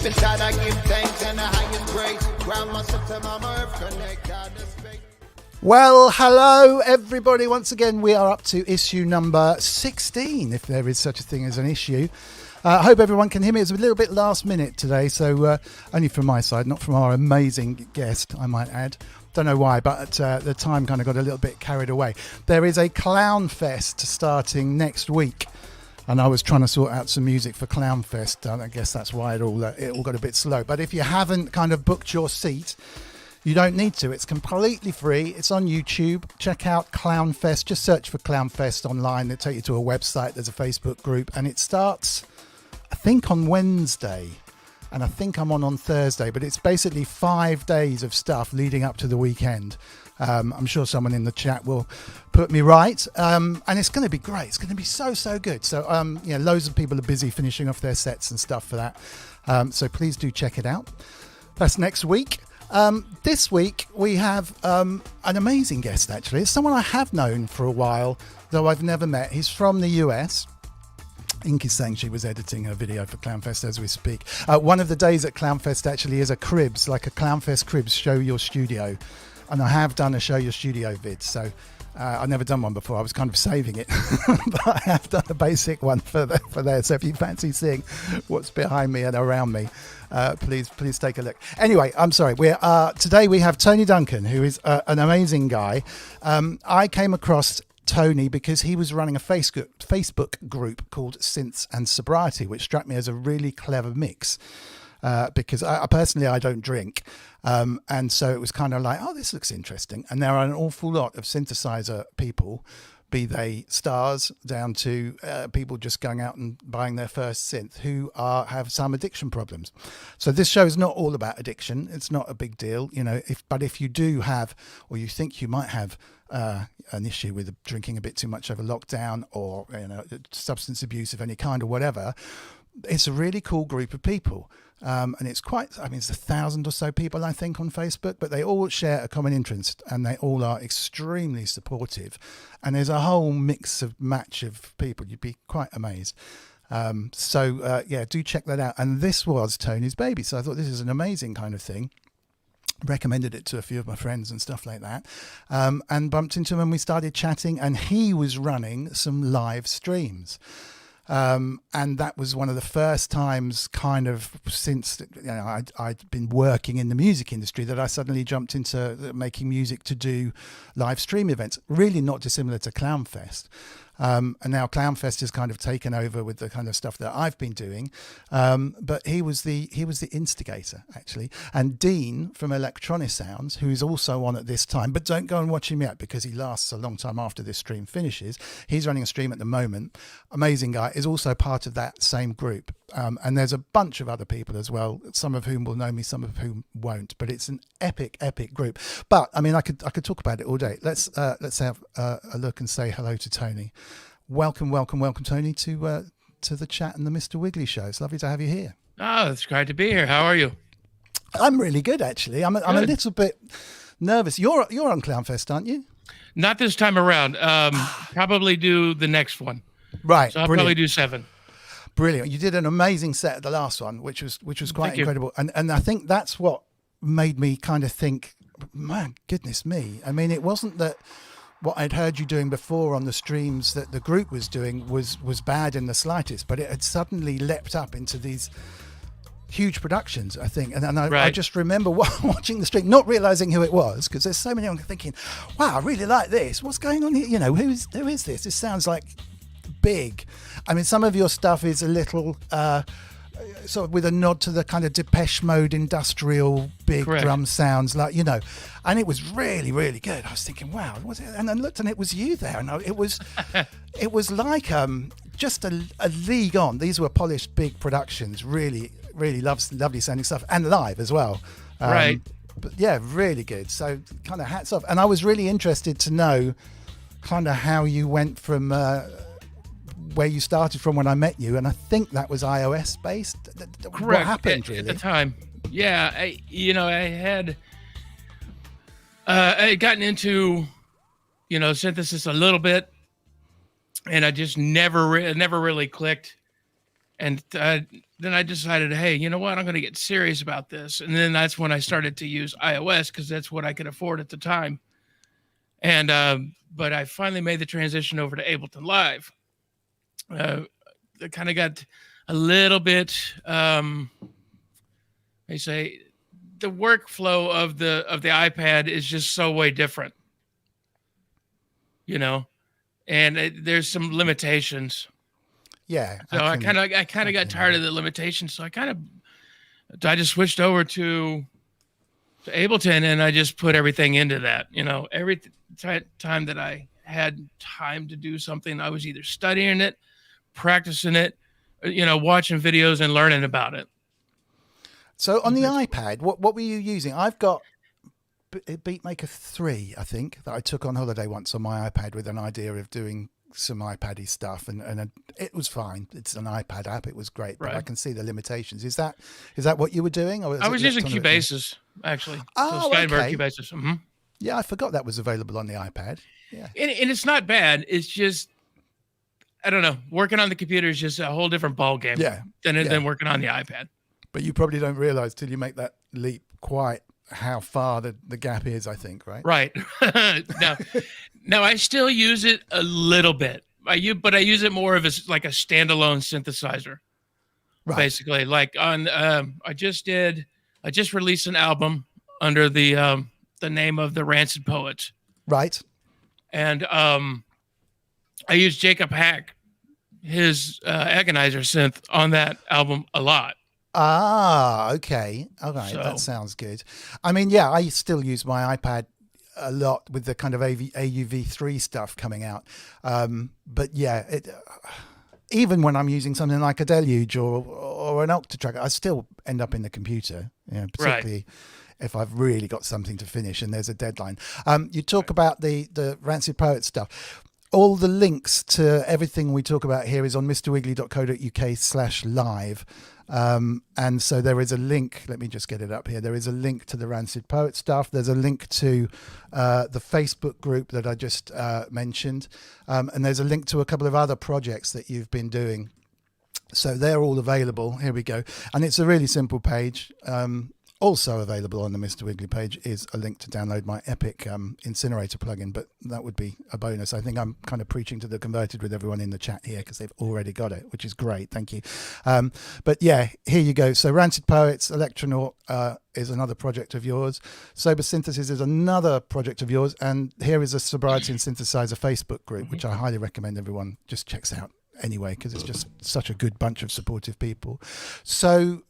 Deep inside I give thanks and the highest praise. Ground myself to Mama Earth, connect God to space. Well, hello everybody. Once again, we are up to issue number 16, if there is such a thing as an issue. I hope everyone can hear me. It's a little bit last minute today, so only from my side, not from our amazing guest, I might add. Don't know why, but the time kind of got a little bit carried away. There is a Clown Fest starting next week, and I was trying to sort out some music for Clown Fest. I guess that's why it all got a bit slow. But if you haven't kind of booked your seat, you don't need to. It's completely free. It's on YouTube. Check out Clown Fest. Just search for Clown Fest online. It'll take you to a website. There's a Facebook group, and it starts, I think, on Wednesday. And I think I'm on Thursday, but it's basically 5 days of stuff leading up to the weekend. I'm sure someone in the chat will put me right. And it's going to be great. It's going to be so good. So, loads of people are busy finishing off their sets and stuff for that. So please do check it out. That's next week. This week we have an amazing guest, actually. It's someone I have known for a while, though I've never met. He's from the US. Inky's saying she was editing her video for Clownfest as we speak. One of the days at Clownfest actually is a cribs, like a Clownfest cribs, show your studio. And I have done a show your studio vid, so I've never done one before. I was kind of saving it, but I have done a basic one for there. So if you fancy seeing what's behind me and around me, please take a look. Anyway, I'm sorry. Today we have Tony Duncan, who is an amazing guy. I came across Tony because he was running a Facebook group called Synths and Sobriety, which struck me as a really clever mix. Because I personally, I don't drink. And so it was kind of like, oh, this looks interesting. And there are an awful lot of synthesizer people, be they stars down to people just going out and buying their first synth, who have some addiction problems. So this show is not all about addiction. It's not a big deal, but if you do have, or you think you might have an issue with drinking a bit too much over lockdown, or substance abuse of any kind or whatever, it's a really cool group of people. And it's it's 1,000 or so people, I think, on Facebook, but they all share a common interest and they all are extremely supportive. And there's a whole match of people. You'd be quite amazed. Do check that out. And this was Tony's baby. So I thought this is an amazing kind of thing. Recommended it to a few of my friends and stuff like that, and bumped into him and we started chatting, and he was running some live streams. And that was one of the first times kind of since I'd been working in the music industry that I suddenly jumped into making music to do live stream events, really not dissimilar to Clownfest. And now Clownfest has kind of taken over with the kind of stuff that I've been doing. But he was the instigator, actually. And Dean from Electronic Sounds, who is also on at this time, but don't go and watch him yet because he lasts a long time after this stream finishes. He's running a stream at the moment. Amazing guy, is also part of that same group. And there's a bunch of other people as well, some of whom will know me, some of whom won't. But it's an epic group. But I mean, I could talk about it all day. Let's have a look and say hello to Tony. Welcome, Tony, to the chat and the Mr. Wiggly Show. It's lovely to have you here. Oh, it's great to be here. How are you? I'm really good, actually. I'm a little bit nervous. You're on Clownfest, aren't you? Not this time around. Probably do the next one. Right. So I'll probably do 7. Brilliant. You did an amazing set at the last one, which was quite incredible. And I think that's what made me kind of think, man, goodness me. I mean, it wasn't that what I'd heard you doing before on the streams that the group was doing was bad in the slightest, but it had suddenly leapt up into these huge productions, I think. And I just remember watching the stream, not realizing who it was, because there's so many. I'm thinking, wow, I really like this. What's going on here? Who is this? This sounds like big. I mean, some of your stuff is a little sort of with a nod to the kind of Depeche Mode industrial big drum sounds, and it was really, really good. I was thinking, wow, was it? And I looked and it was you there, and it was like just a league on. These were polished big productions, really, really lovely sounding stuff, and live as well. Right. But yeah, really good. So kind of hats off. And I was really interested to know kind of how you went from where you started from when I met you, and I think that was iOS based. Correct. What happened really? At the time? Yeah, I had gotten into synthesis a little bit, and I just never really clicked. And then I decided, hey, you know what? I'm going to get serious about this. And then that's when I started to use iOS because that's what I could afford at the time. And but I finally made the transition over to Ableton Live. I kind of got a little bit, they say, the workflow of the iPad is just so way different, you know, and there's some limitations. Yeah. So I kind of got tired of the limitations. So I just switched over to Ableton, and I just put everything into that. You know, every time that I had time to do something, I was either studying it, practicing it, you know, watching videos and learning about it. So on the iPad, what were you using? I've got Beatmaker 3, I think, that I took on holiday once on my iPad with an idea of doing some iPad-y stuff, and it was fine. It's an iPad app. It was great, but I can see the limitations. Is that what you were doing? Or I was using Cubasis, actually. Oh, so Steinberg okay. Cubasis. Mm-hmm. Yeah, I forgot that was available on the iPad. Yeah, and it's not bad. It's just, I don't know. Working on the computer is just a whole different ball game. Yeah, than working on the iPad. But you probably don't realize till you make that leap quite how far the gap is, I think, right? Right. Now I still use it a little bit. But I use it more of as like a standalone synthesizer. Right. Basically, like on I just released an album under the name of the Rancid Poets. Right. And I used Jacob Hack, his Agonizer synth on that album a lot. Ah, okay. All right. So, that sounds good. I mean, yeah, I still use my iPad a lot with the kind of AUV3 stuff coming out. But yeah, even when I'm using something like a Deluge or an Octatrack, I still end up in the computer, particularly if I've really got something to finish and there's a deadline. You talk about the Rancid Poet stuff. All the links to everything we talk about here is on mrwiggly.co.uk/live. And so there is a link. Let me just get it up here. There is a link to the Rancid Poet stuff. There's a link to the Facebook group that I just mentioned. And there's a link to a couple of other projects that you've been doing. So they're all available. Here we go. And it's a really simple page. Also available on the Mr. Wiggly page is a link to download my Epic Incinerator plugin, but that would be a bonus. I think I'm kind of preaching to the converted with everyone in the chat here because they've already got it, which is great. Thank you. But yeah, here you go. So Rancid Poets, Electronaut is another project of yours. Sober Synthesis is another project of yours. And here is a Sobriety and Synthesizer Facebook group, which I highly recommend everyone just checks out anyway, because it's just such a good bunch of supportive people. So,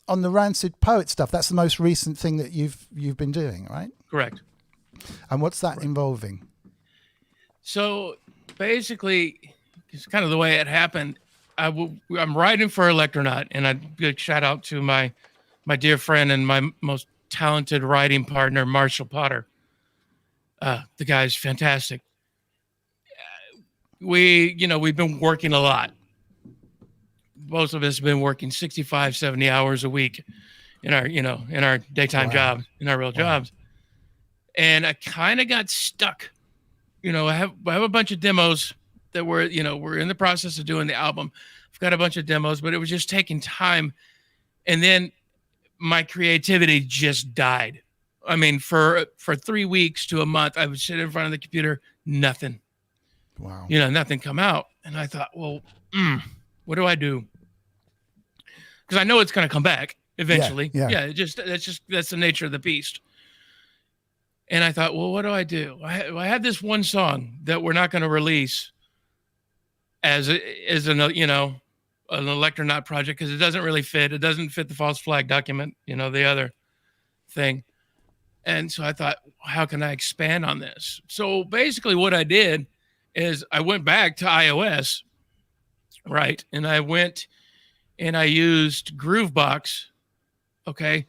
on the Rancid Poet stuff, that's the most recent thing that you've been doing, right? Correct. And what's that involving? So basically, it's kind of the way it happened. I'm writing for Electronaut, and a big shout out to my dear friend and my most talented writing partner, Marshall Potter. The guy's fantastic. We've been working a lot. Most of us have been working 65, 70 hours a week in our daytime jobs, in our real jobs. And I kind of got stuck. I have a bunch of demos that we're in the process of doing the album. I've got a bunch of demos, but it was just taking time. And then my creativity just died. I mean, for 3 weeks to a month, I would sit in front of the computer, nothing. Wow. Nothing come out. And I thought, well, what do I do? Because I know it's going to come back eventually. Yeah. That's the nature of the beast. And I thought, well, what do? I had this one song that we're not going to release as an Electronaut project because it doesn't really fit. It doesn't fit the false flag document, the other thing. And so I thought, how can I expand on this? So basically what I did is I went back to iOS, right? And I went and I used Groovebox. Okay.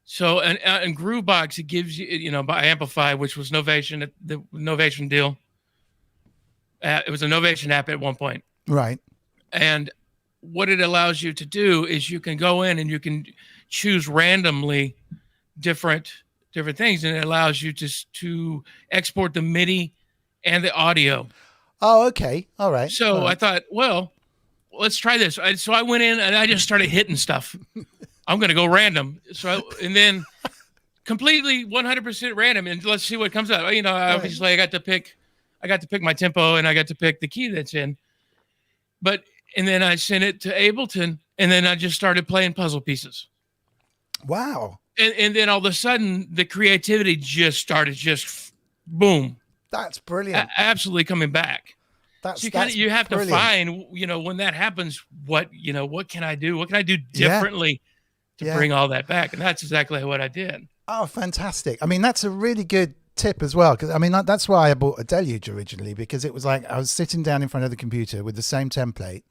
So, and Groovebox, it gives you, by Amplify, which was Novation, the Novation deal. It was a Novation app at one point. Right. And what it allows you to do is you can go in and you can choose randomly different things. And it allows you to export the MIDI and the audio. Oh, okay. All right. So I thought, well, let's try this. So I went in and I just started hitting stuff. I'm going to go random. And then completely 100% random, and let's see what comes out. You know, obviously I got to pick my tempo, and I got to pick the key that's in. And then I sent it to Ableton, and then I just started playing puzzle pieces. Wow. And then all of a sudden the creativity just started boom. That's brilliant. Absolutely coming back. You have brilliant. to find, you know, when that happens, what can I do? What can I do differently to bring all that back? And that's exactly what I did. Oh, fantastic. I mean, that's a really good tip as well. Because I mean, that's why I bought a Deluge originally, because it was like I was sitting down in front of the computer with the same template,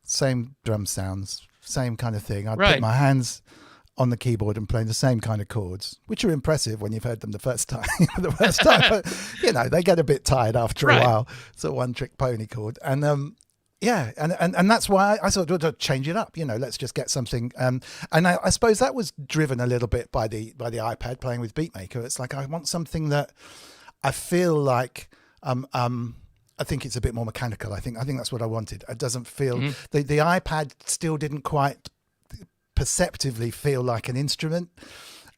same drum sounds, same kind of thing. I'd put my hands on the keyboard and playing the same kind of chords, which are impressive when you've heard them the first time. But, you know, they get a bit tired after a while. It's a one-trick pony chord. And and that's why I thought, well, change it up. You know, let's just get something. And I suppose that was driven a little bit by the iPad playing with Beatmaker. It's like I want something that I feel like I think it's a bit more mechanical. I think that's what I wanted. It doesn't feel the iPad still didn't quite perceptively feel like an instrument,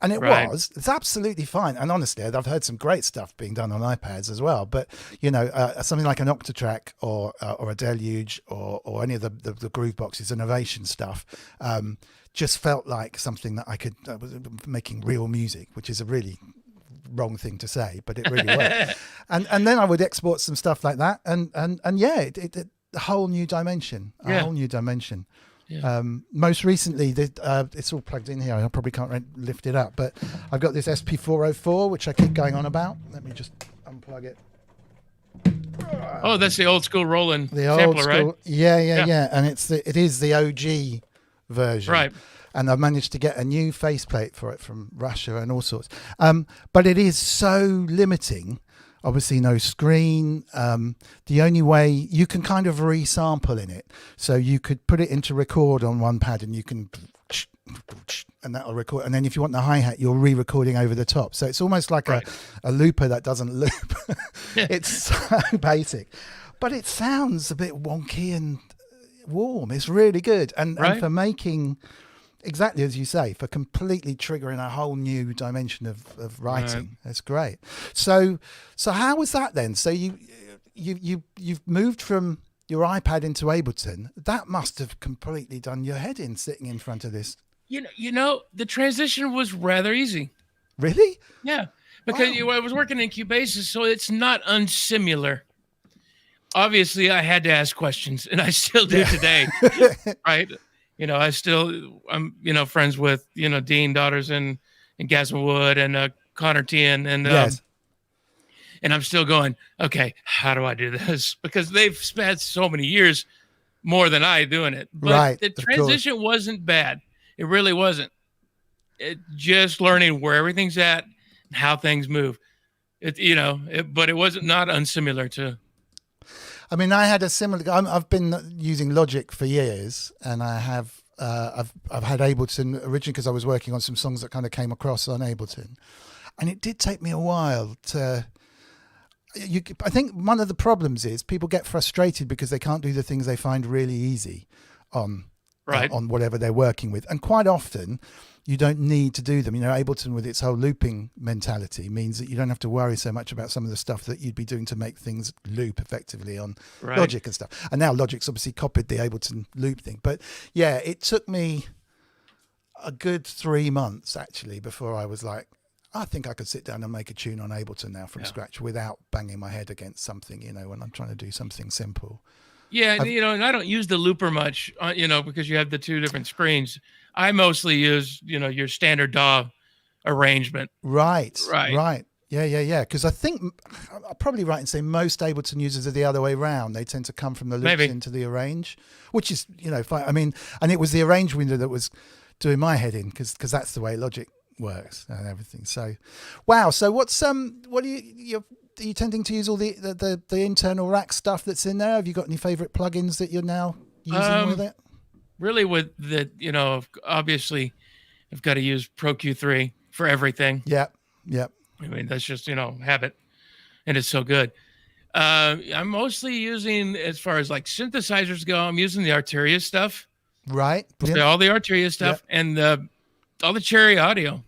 and it's absolutely fine. And honestly, I've heard some great stuff being done on iPads as well, but you know, something like an Octatrack or a Deluge or any of the groove boxes, innovation stuff, just felt like something that I could was making real music, which is a really wrong thing to say, but it really worked. and then I would export some stuff like that, and it a whole new dimension, whole new dimension. Yeah. Most recently, it's all plugged in here. I probably can't lift it up, but I've got this SP404, which I keep going on about. Let me just unplug it. Oh, that's the old school Roland sampler, right? Yeah. And it is the OG version, right? And I've managed to get a new faceplate for it from Russia and all sorts. But it is so limiting. Obviously no screen. The only way you can kind of resample in it, so you could put it into record on one pad and you can, and that'll record. And then if you want the hi-hat, you're re-recording over the top. So it's almost like a looper that doesn't loop. It's so basic, but it sounds a bit wonky and warm. It's really good. And for making, exactly as you say, for completely triggering a whole new dimension of writing. That's great. So how was that then? So you've moved from your iPad into Ableton. That must have completely done your head in, sitting in front of this. You know, the transition was rather easy. Really? Yeah, because I was working in Cubasis, so it's not unsimilar. Obviously, I had to ask questions, and I still do today, right? You know, I'm, you know, friends with, you know, Dean Daughters and Gasman Wood and Connor Tien and and I'm still going, okay, how do I do this? Because they've spent so many years more than I doing it. But the transition wasn't bad. It really wasn't. Just learning where everything's at and how things move. But it wasn't not unsimilar to. I mean, I had a similar. I've been using Logic for years, and I have. I've had Ableton originally because I was working on some songs that kind of came across on Ableton, and it did take me a while to. I think one of the problems is people get frustrated because they can't do the things they find really easy on whatever they're working with, and quite often you don't need to do them. You know, Ableton with its whole looping mentality means that you don't have to worry so much about some of the stuff that you'd be doing to make things loop effectively on Logic and stuff. And now Logic's obviously copied the Ableton loop thing. But yeah, it took me a good 3 months actually before I was like, I think I could sit down and make a tune on Ableton now from scratch without banging my head against something, you know, when I'm trying to do something simple. Yeah, and I don't use the looper much, because you have the two different screens. I mostly use, your standard DAW arrangement. Right. Yeah. Because I think I'm probably right in saying most Ableton users are the other way around. They tend to come from the loops into the arrange, which is, fine. I mean, and it was the arrange window that was doing my head in because that's the way Logic works and everything. So, wow. So what are you tending to use all the internal rack stuff that's in there? Have you got any favorite plugins that you're now using with it? Really with the, obviously I've got to use Pro Q3 for everything. Yep. I mean, that's just, habit, and it's so good. I'm mostly using, as far as like synthesizers go, I'm using the Arteria stuff. Right. All the Arteria stuff and all the Cherry Audio.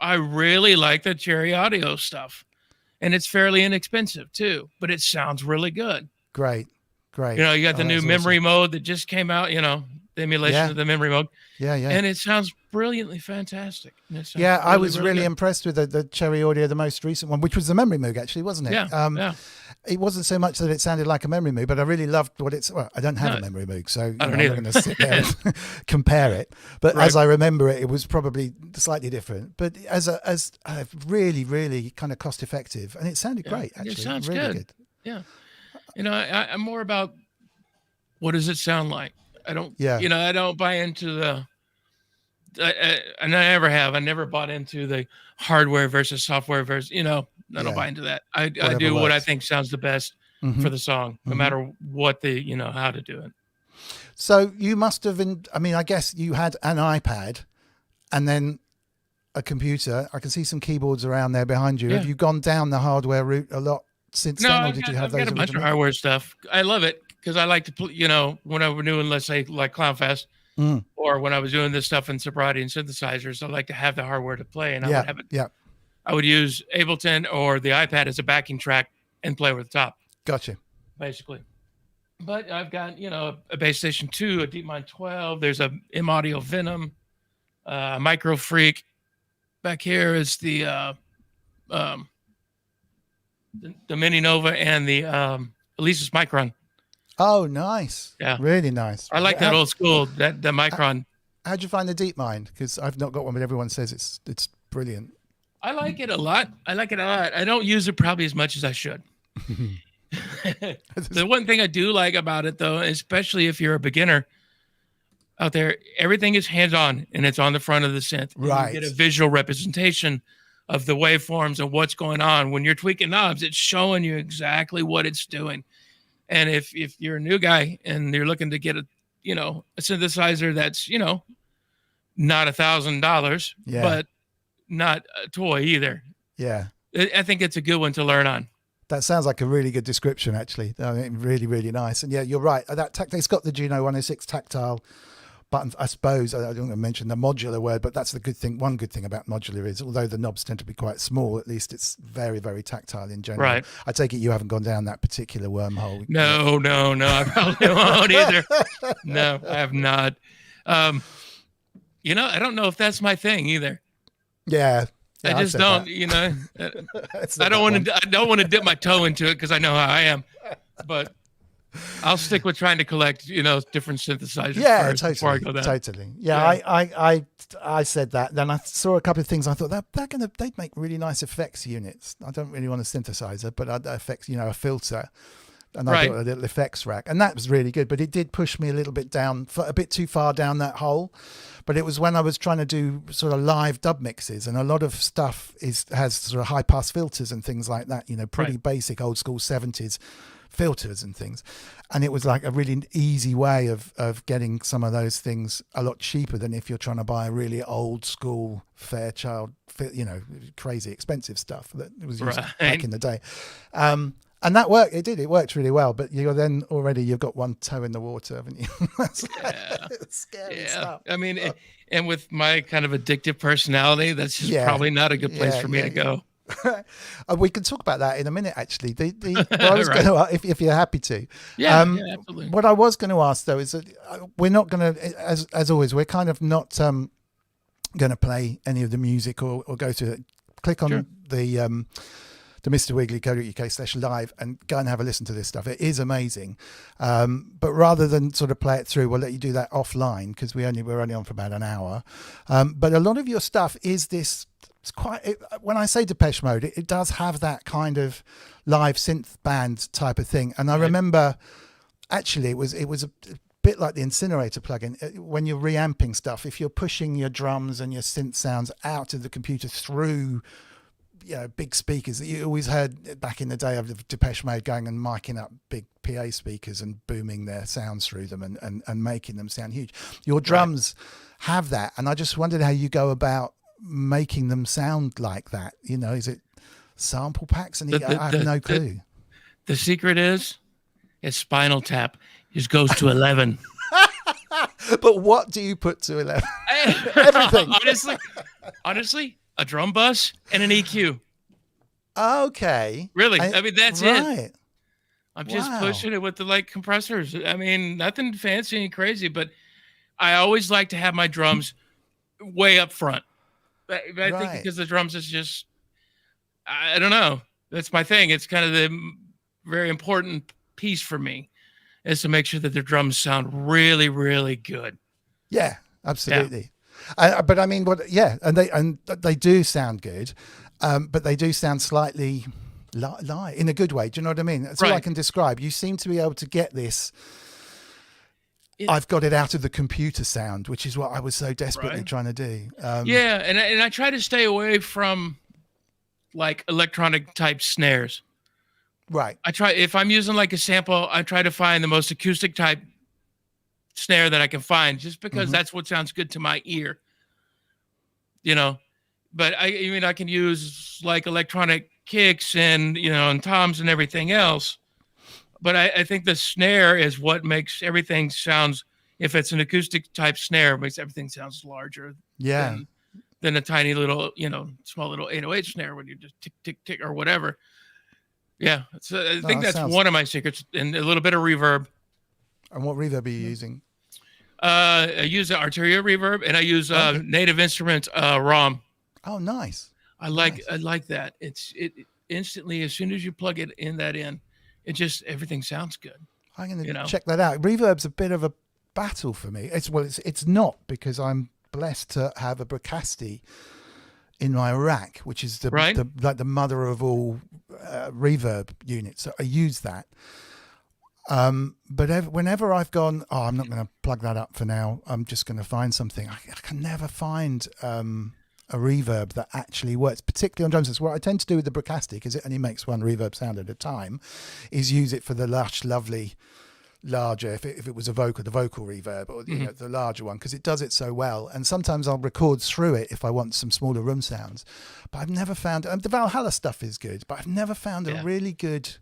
I really like the Cherry Audio stuff. And it's fairly inexpensive too, but it sounds really good. Great. You know, you got the new memory mode that just came out, you know, the emulation of the memory mode. Yeah. And it sounds brilliantly fantastic. I was really impressed with the Cherry Audio, the most recent one, which was the memory moog, actually, wasn't it? Yeah. It wasn't so much that it sounded like a memory moog, but I really loved what it's. Well, I don't have a memory moog, so I'm not going to sit there and compare it. But as I remember it, it was probably slightly different. But as a really, really kind of cost effective, and it sounded great. Actually, it sounds really good. Yeah, you know, I'm more about what does it sound like. I don't. Yeah. You know, I don't buy into the. And I never have. I never bought into the hardware versus software versus. You know, I don't buy into that. I do what I think sounds the best for the song, no matter what how to do it. So you must have been. I mean, I guess you had an iPad, and then a computer. I can see some keyboards around there behind you. Yeah. Have you gone down the hardware route a lot since then, or did you have those? I've got a bunch of hardware stuff. I love it because I like to, when I was doing, let's say, like Clownfest, or when I was doing this stuff in sobriety and synthesizers, I like to have the hardware to play, and I would have it. Yeah. I would use Ableton or the iPad as a backing track and play over the top. Gotcha. Basically. But I've got, a Bass Station 2, a DeepMind 12. There's a M-Audio Venom, a Micro Freak. Back here is the Mini Nova and the Alesis Micron. Oh, nice. Yeah. Really nice. I like that old school, the Micron. How'd you find the DeepMind? Because I've not got one, but everyone says it's brilliant. I like it a lot. I don't use it probably as much as I should. The one thing I do like about it, though, especially if you're a beginner out there, everything is hands-on and it's on the front of the synth. Right. You get a visual representation of the waveforms and what's going on. When you're tweaking knobs, it's showing you exactly what it's doing. And if you're a new guy and you're looking to get a synthesizer that's, not $1,000, but not a toy either. Yeah. I think it's a good one to learn on. That sounds like a really good description, actually. I mean, really, really nice. And yeah, you're right. It's got the Juno 106 tactile buttons. I suppose I don't want to mention the modular word, but that's the good thing. One good thing about modular is, although the knobs tend to be quite small, at least it's very, very tactile in general. Right. I take it you haven't gone down that particular wormhole. No. I probably won't either. No, I have not. I don't know if that's my thing either. Yeah. I just don't, I don't want to dip my toe into it because I know how I am, but I'll stick with trying to collect, different synthesizers. Yeah, first totally. Before I go down. Totally. Yeah. I said that. Then I saw a couple of things. I thought they'd make really nice effects units. I don't really want a synthesizer, but effects, a filter. And I got a little effects rack, and that was really good. But it did push me a little bit down, a bit too far down that hole. But it was when I was trying to do sort of live dub mixes, and a lot of stuff has sort of high pass filters and things like that. Pretty basic old school 70s filters and things. And it was like a really easy way of getting some of those things a lot cheaper than if you're trying to buy a really old school Fairchild, crazy expensive stuff that was used back in the day. And that worked. It worked really well. But you've got one toe in the water, haven't you? That's scary stuff. I mean, and with my kind of addictive personality, that's just probably not a good place for me to go. We can talk about that in a minute, actually. What I was going to, if you're happy to. Yeah, absolutely. What I was going to ask, though, is that we're not going to, as always, we're kind of not going to play any of the music or go to it. Click on the Mr. Wiggly co.uk/live and go and have a listen to this stuff. It is amazing. But rather than sort of play it through, we'll let you do that offline because we're only on for about an hour. But a lot of your stuff is this. When I say Depeche Mode, it does have that kind of live synth band type of thing. And I remember, actually, it was a bit like the Incinerator plugin. When you're reamping stuff, if you're pushing your drums and your synth sounds out of the computer through big speakers that you always heard back in the day of Depeche Mode going and miking up big PA speakers and booming their sounds through them and making them sound huge. Your drums have that. And I just wondered how you go about making them sound like that. Is it sample packs? And I have no clue. The secret is Spinal Tap. Just goes to 11. But what do you put to 11? Everything. honestly, a drum bus and an EQ. Okay. Really? I mean, that's right. it. I'm just pushing it with the like compressors. I mean, nothing fancy and crazy, but I always like to have my drums way up front. I think because the drums is just, I don't know. That's my thing. It's kind of the very important piece for me is to make sure that the drums sound really, really good. Yeah, absolutely. Yeah. But I mean, and they do sound good, but they do sound slightly light in a good way. Do you know what I mean? That's all I can describe. You seem to be able to get this. I've got it out of the computer sound, which is what I was so desperately trying to do. And I try to stay away from like electronic type snares. Right. I try, if I'm using like a sample, I try to find the most acoustic type snare that I can find, just because that's what sounds good to my ear, you know. But I mean, I can use like electronic kicks and, you know, and toms and everything else. But I think the snare is what makes everything sounds, if it's an acoustic type snare, makes everything sounds larger than a tiny little, you know, small little 808 snare when you just tick, tick, tick or whatever. Yeah. So I think that's one of my secrets, and a little bit of reverb. And what reverb are you using? I use the Arteria reverb, and I use Native Instruments ROM. Oh, nice. I like that. It instantly, as soon as you plug it in, it just, everything sounds good. I'm going to check that out. Reverb's a bit of a battle for me. It's not, because I'm blessed to have a Bricasti in my rack, which is the mother of all reverb units. So I use that. But whenever I've gone, I'm not going to plug that up for now, I'm just going to find something, I can never find a reverb that actually works, particularly on drum sets. What I tend to do with the Bricasti, because it only makes one reverb sound at a time, is use it for the lush, lovely, larger, if it was the vocal reverb, or you know, the larger one, because it does it so well. And sometimes I'll record through it if I want some smaller room sounds. But I've never found, the Valhalla stuff is good, but I've never found a really good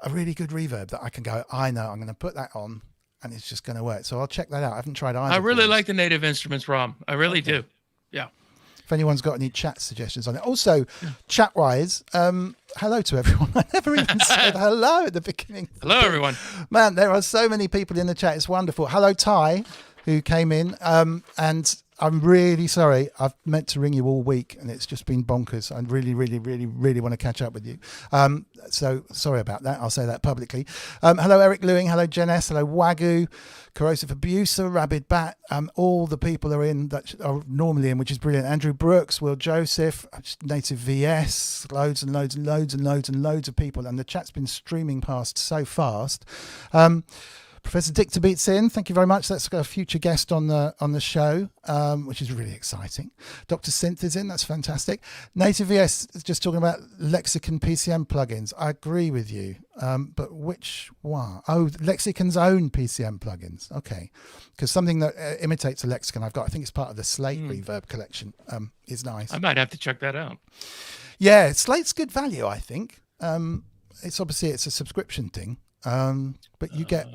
reverb that I can go, I know I'm going to put that on and it's just going to work. So I'll check that out. I haven't tried either. I really like the Native Instruments ROM. I really do. Yeah. If anyone's got any chat suggestions on it. Also, chat-wise, hello to everyone. I never even said hello at the beginning. Hello, everyone. Man, there are so many people in the chat. It's wonderful. Hello, Ty, who came in. And I'm really sorry. I've meant to ring you all week, and it's just been bonkers. I really, really, really, really want to catch up with you. So sorry about that. I'll say that publicly. Hello, Eric Lewing. Hello, Jen S. Hello, Wagyu, Corrosive Abuser, Rabid Bat. All the people are in that are normally in, which is brilliant. Andrew Brooks, Will Joseph, Native VS, loads and loads and loads and loads and loads of people. And the chat's been streaming past so fast. Professor Dick to Beats in, thank you very much. That's got a future guest on the show, which is really exciting. Dr. Synth is in, that's fantastic. Native VS is just talking about Lexicon PCM plugins. I agree with you, but which one? Oh, Lexicon's own PCM plugins. Okay, because something that imitates a Lexicon I've got, I think it's part of the Slate Reverb collection, is nice. I might have to check that out. Yeah, Slate's good value, I think. It's obviously it's a subscription thing. But you get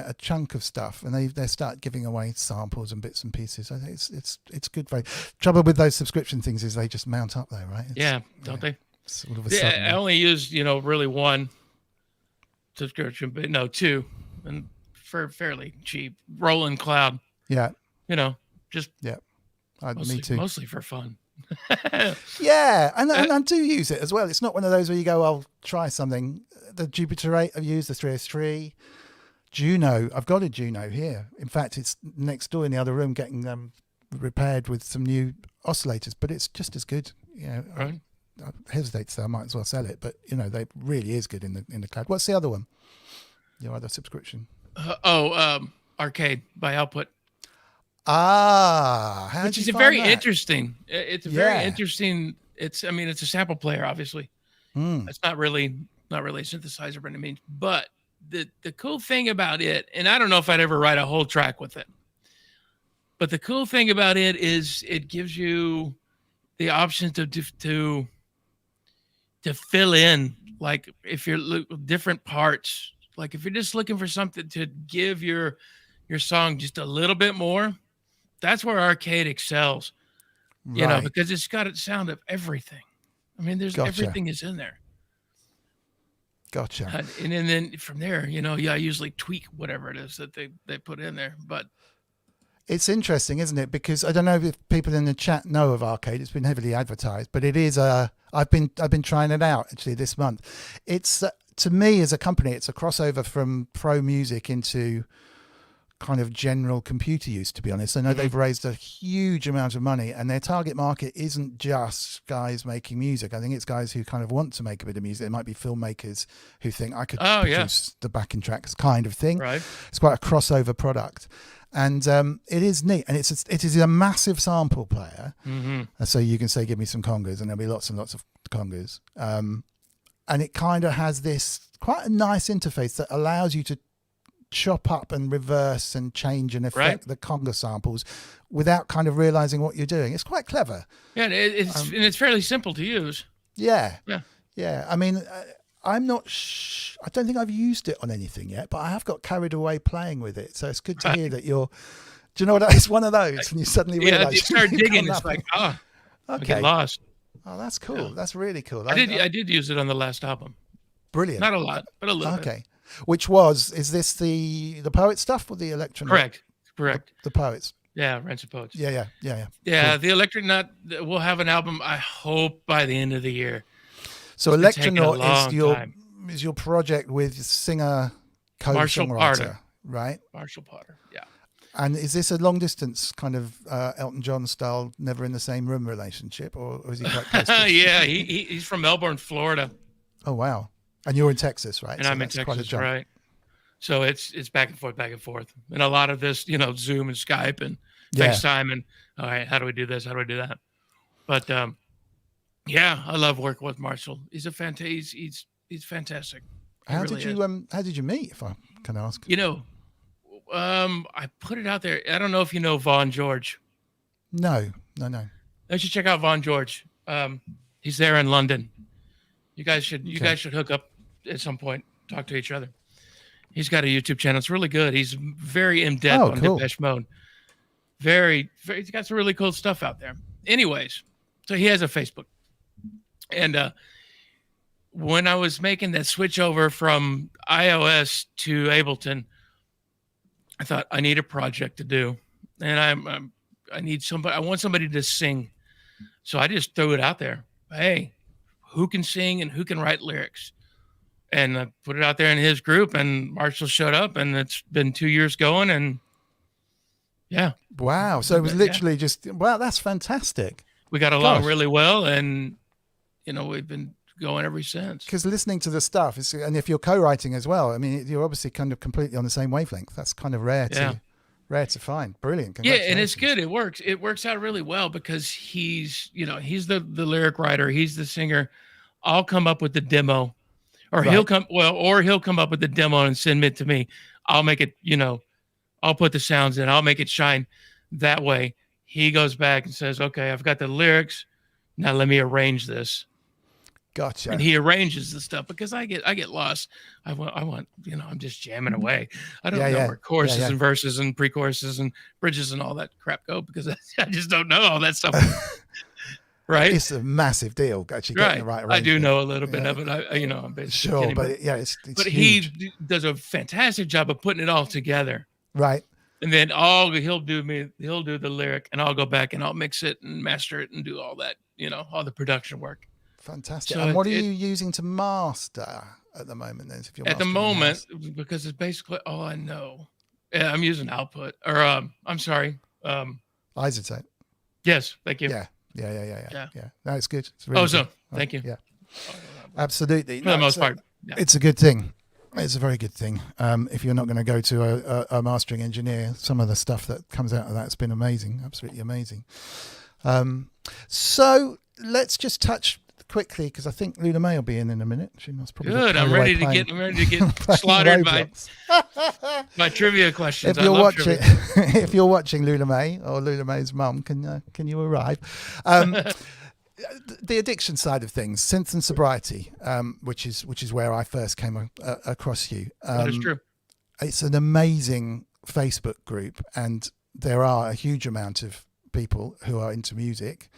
a chunk of stuff, and they start giving away samples and bits and pieces. I think it's good value. Trouble with those subscription things is they just mount up though, right? Don't they? Sort of a I only used really one subscription, but no, two, and for fairly cheap. Rolling Cloud. Yeah. Just me too. Mostly for fun. Yeah, and I do use it as well. It's not one of those where you go, I'll try something. The Jupiter 8 I've used, the 303. Juno, I've got a Juno here. In fact, it's next door in the other room getting repaired with some new oscillators, but it's just as good. Right. I hesitate to say I might as well sell it, but they really is good in the cloud. What's the other one? Your other subscription? Arcade by Output. Which is very interesting. It's a very interesting. It's a sample player, obviously. It's not really a synthesizer by any means, but the cool thing about it, and I don't know if I'd ever write a whole track with it, but the cool thing about it is it gives you the option to to fill in, like if you're different parts, like if you're just looking for something to give your song just a little bit more, that's where arcade excels, you know, Right. because it's got a sound of everything. I mean, there's Gotcha. everything is in there. Gotcha. And then from there, you know, I usually tweak whatever it is that they put in there. But It's interesting, isn't it? Because I don't know if people in the chat know of Arcade. It's been heavily advertised, but it is I've been trying it out actually this month. It's to me as a company, it's a crossover from pro music into kind of general computer use, to be honest. I know they've raised a huge amount of money, and their target market isn't just guys making music. I think it's guys who kind of want to make a bit of music. It might be filmmakers who think I could produce the backing tracks kind of thing. Right. It's quite a crossover product. And it is neat, and it is a massive sample player. So you can say, give me some congas, and there'll be lots and lots of congas. And it kind of has this quite a nice interface that allows you to chop up and reverse and change and affect the conga samples without kind of realizing what you're doing. It's quite clever. Yeah, and it's fairly simple to use. Yeah. I mean, I'm not I don't think I've used it on anything yet, but I have got carried away playing with it. So it's good to hear that you're, do you know what, it's one of those when you suddenly realize. You start digging, it's like, okay. I get lost. Oh, that's cool. Yeah. That's really cool. I did use it on the last album. Brilliant. Not a lot, but a little bit. Okay. Which is this the poet stuff or the electric? Correct. The poets. Yeah, Rancid Poets. Yeah. Yeah, cool. The Electric Nut, we'll have an album, I hope, by the end of the year. So Electronaut is your project with singer, co-songwriter, right? Marshall Potter, yeah. And is this a long distance kind of Elton John style, never in the same room relationship, or is he quite close to Yeah, he's from Melbourne, Florida. Oh, wow. And you're in Texas, right? And I'm in Texas, right? So it's back and forth. And a lot of this, Zoom and Skype and FaceTime and, all right, how do we do this? How do we do that? But, yeah, I love working with Marshall. He's fantastic. How did you meet, if I can ask? I put it out there. I don't know if you know Vaughn George. No. You should check out Vaughn George. He's there in London. You guys should hook up at some point, talk to each other. He's got a YouTube channel. It's really good. He's very in-depth on Depeche Mode. He's got some really cool stuff out there. Anyways, so he has a Facebook. And when I was making that switch over from iOS to Ableton, I thought I need a project to do. And I need somebody. I want somebody to sing. So I just threw it out there. Hey, who can sing and who can write lyrics? And I put it out there in his group, and Marshall showed up, and it's been 2 years going, and yeah. Wow. So it was literally that's fantastic. We got along really well, and, we've been going ever since. Because listening to the stuff, and if you're co-writing as well, I mean, you're obviously kind of completely on the same wavelength. That's kind of rare to find. Brilliant. Yeah, and it's good. It works. It works out really well because he's the lyric writer. He's the singer. I'll come up with the demo, or he'll come up with the demo and send it to me. I'll make it, I'll put the sounds in. I'll make it shine that way. He goes back and says, okay, I've got the lyrics. Now let me arrange this. Gotcha. And he arranges the stuff because I get lost. I want, I'm just jamming away. I don't know where choruses and verses and pre-choruses and bridges and all that crap go because I just don't know all that stuff. Right. It's a massive deal actually getting the right arrangement. I do know a little bit of it. I'm sure, but it's but huge. He does a fantastic job of putting it all together. Right. And then he'll do the lyric, and I'll go back and I'll mix it and master it and do all that, all the production work. Fantastic. So and what are you using to master at the moment then? At the moment, because it's basically all I know. Yeah, I'm using output, or I'm sorry. Isotope. Yes, thank you. Yeah. No, it's good. It's really good. Thank you. Yeah, absolutely. For the most part, it's a good thing. It's a very good thing. If you're not going to go to a mastering engineer, some of the stuff that comes out of that's been amazing, absolutely amazing. So let's just touch quickly because I think Luna May will be in a minute. She must probably good. I'm ready to get slaughtered by trivia questions. If you're watching Luna May or Luna May's mum, can you arrive? the addiction side of things, synth and sobriety, which is where I first came across you. That is true. It's an amazing Facebook group, and there are a huge amount of people who are into music,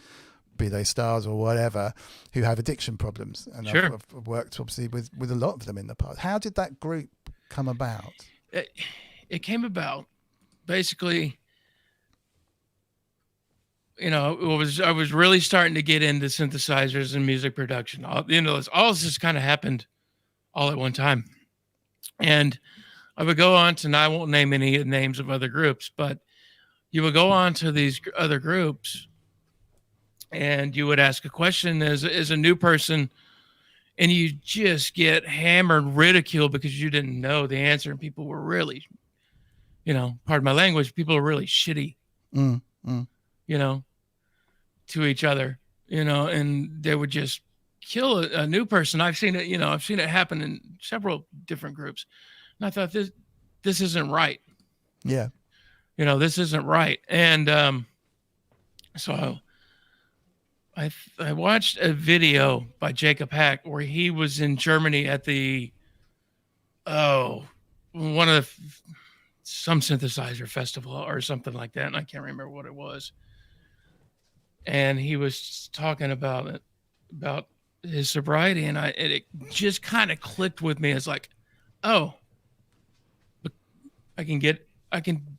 be they stars or whatever, who have addiction problems. And Sure. I've worked obviously with a lot of them in the past. How did that group come about? It came about basically, I was really starting to get into synthesizers and music production. All this just kind of happened all at one time. And I would go on to, and I won't name any names of other groups, but you would go on to these other groups and you would ask a question as a new person, and you just get hammered, ridiculed because you didn't know the answer. And people were really, pardon my language, people are really shitty, to each other, and they would just kill a new person. I've seen it, I've seen it happen in several different groups. And I thought this isn't right. Yeah. This isn't right. And so I watched a video by Jacob Hack where he was in Germany at some synthesizer festival or something like that. And I can't remember what it was. And he was talking about his sobriety, and it just kind of clicked with me. It's like, oh, I can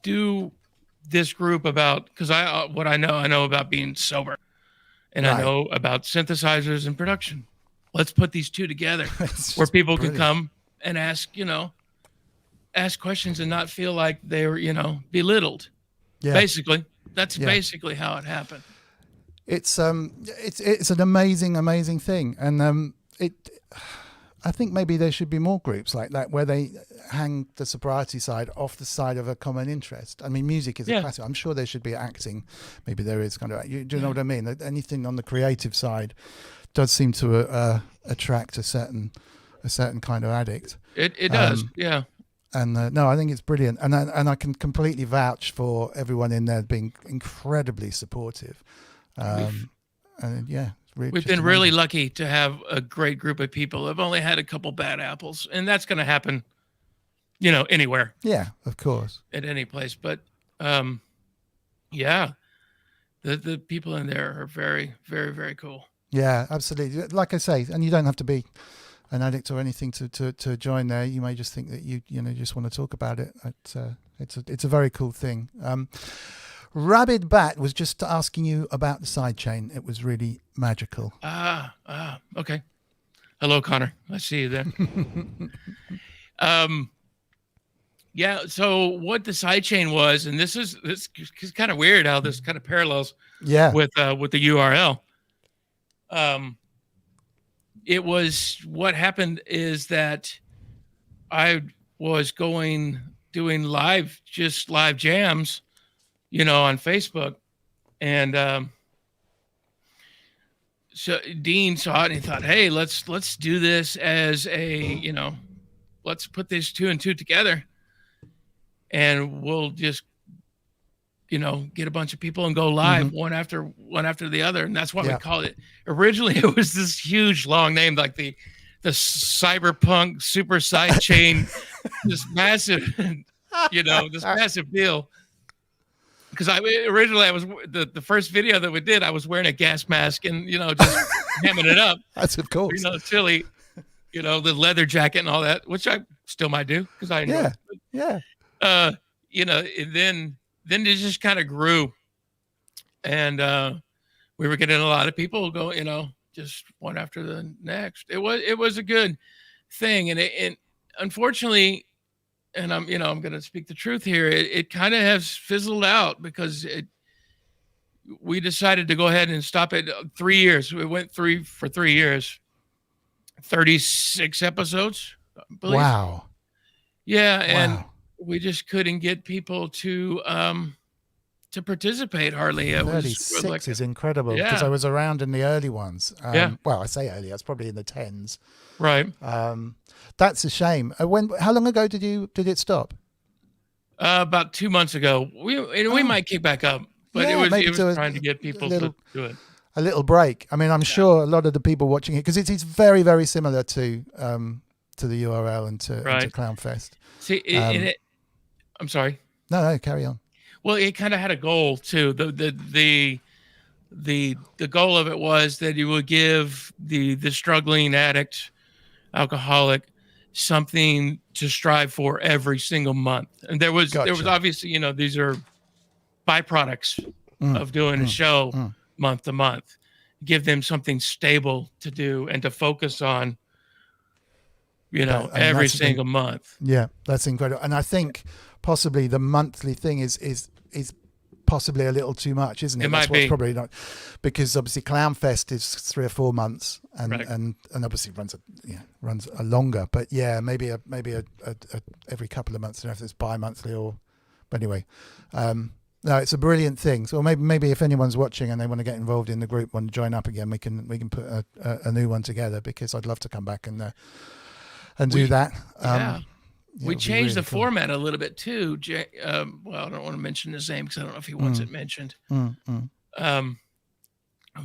do this group about, because I know about being sober, and right. I know about synthesizers and production. Let's put these two together where people can come and ask questions and not feel like they were, belittled. Yeah. Basically, that's basically how it happened. It's an amazing thing, and I think maybe there should be more groups like that where they hang the sobriety side off the side of a common interest. I mean, music is a classic. I'm sure there should be acting. Maybe there is do you know what I mean? Anything on the creative side does seem to attract a certain kind of addict. It does, yeah. And no, I think it's brilliant, and I can completely vouch for everyone in there being incredibly supportive. We've been really lucky to have a great group of people. I've only had a couple bad apples, and that's going to happen, anywhere. Yeah, of course. At any place. But, the people in there are very, very, very cool. Yeah, absolutely. Like I say, and you don't have to be an addict or anything to join there. You may just think that you just want to talk about it. It's a very cool thing. Rabid Bat was just asking you about the sidechain. It was really magical. Okay. Hello, Connor. I see you there. So what the sidechain was, and this is kind of weird how this kind of parallels with the URL. It was, what happened is that I was doing live jams, on Facebook. And so Dean saw it and he thought, hey, let's do this as a, let's put these two and two together, and we'll just, get a bunch of people and go live one after the other. And that's what we called it. Originally, it was this huge long name, like the cyberpunk super sidechain, this massive, this massive deal. Because originally I was the first video that we did, I was wearing a gas mask and just hamming it up. That's of course. Silly, the leather jacket and all that, which I still might do because I enjoy it. Yeah. And then it just kind of grew, and we were getting a lot of people go, just one after the next. It was a good thing, and unfortunately. And I'm going to speak the truth here. It kind of has fizzled out because we decided to go ahead and stop it 3 years. We went for 3 years, 36 episodes, I believe. Wow. Yeah. And we just couldn't get people to participate hardly. 36 is incredible because I was around in the early ones. Well, I say early, I was probably in the 10s. Right. That's a shame. How long ago did it stop? About 2 months ago. We might kick back up, but it was trying to get people to do it. a little break. I mean, I'm sure a lot of the people watching it, because it's very, very similar to the URL and to Clownfest. See, I'm sorry. No, carry on. Well, it kind of had a goal too. The goal of it was that you would give the struggling addict, alcoholic, something to strive for every single month. And there was obviously, these are byproducts of doing a show month to month. Give them something stable to do and to focus on, every single month. Yeah, that's incredible. And I think possibly the monthly thing is possibly a little too much, isn't it? That's might be. Probably not, because obviously Clownfest is 3 or 4 months, and obviously runs a longer. But yeah, maybe a every couple of months. I don't know if it's bi-monthly or. But anyway, no, it's a brilliant thing. So maybe if anyone's watching and they want to get involved in the group, want to join up again, we can put a new one together, because I'd love to come back and do that. We changed the format a little bit too. Well, I don't want to mention his name because I don't know if he wants it mentioned.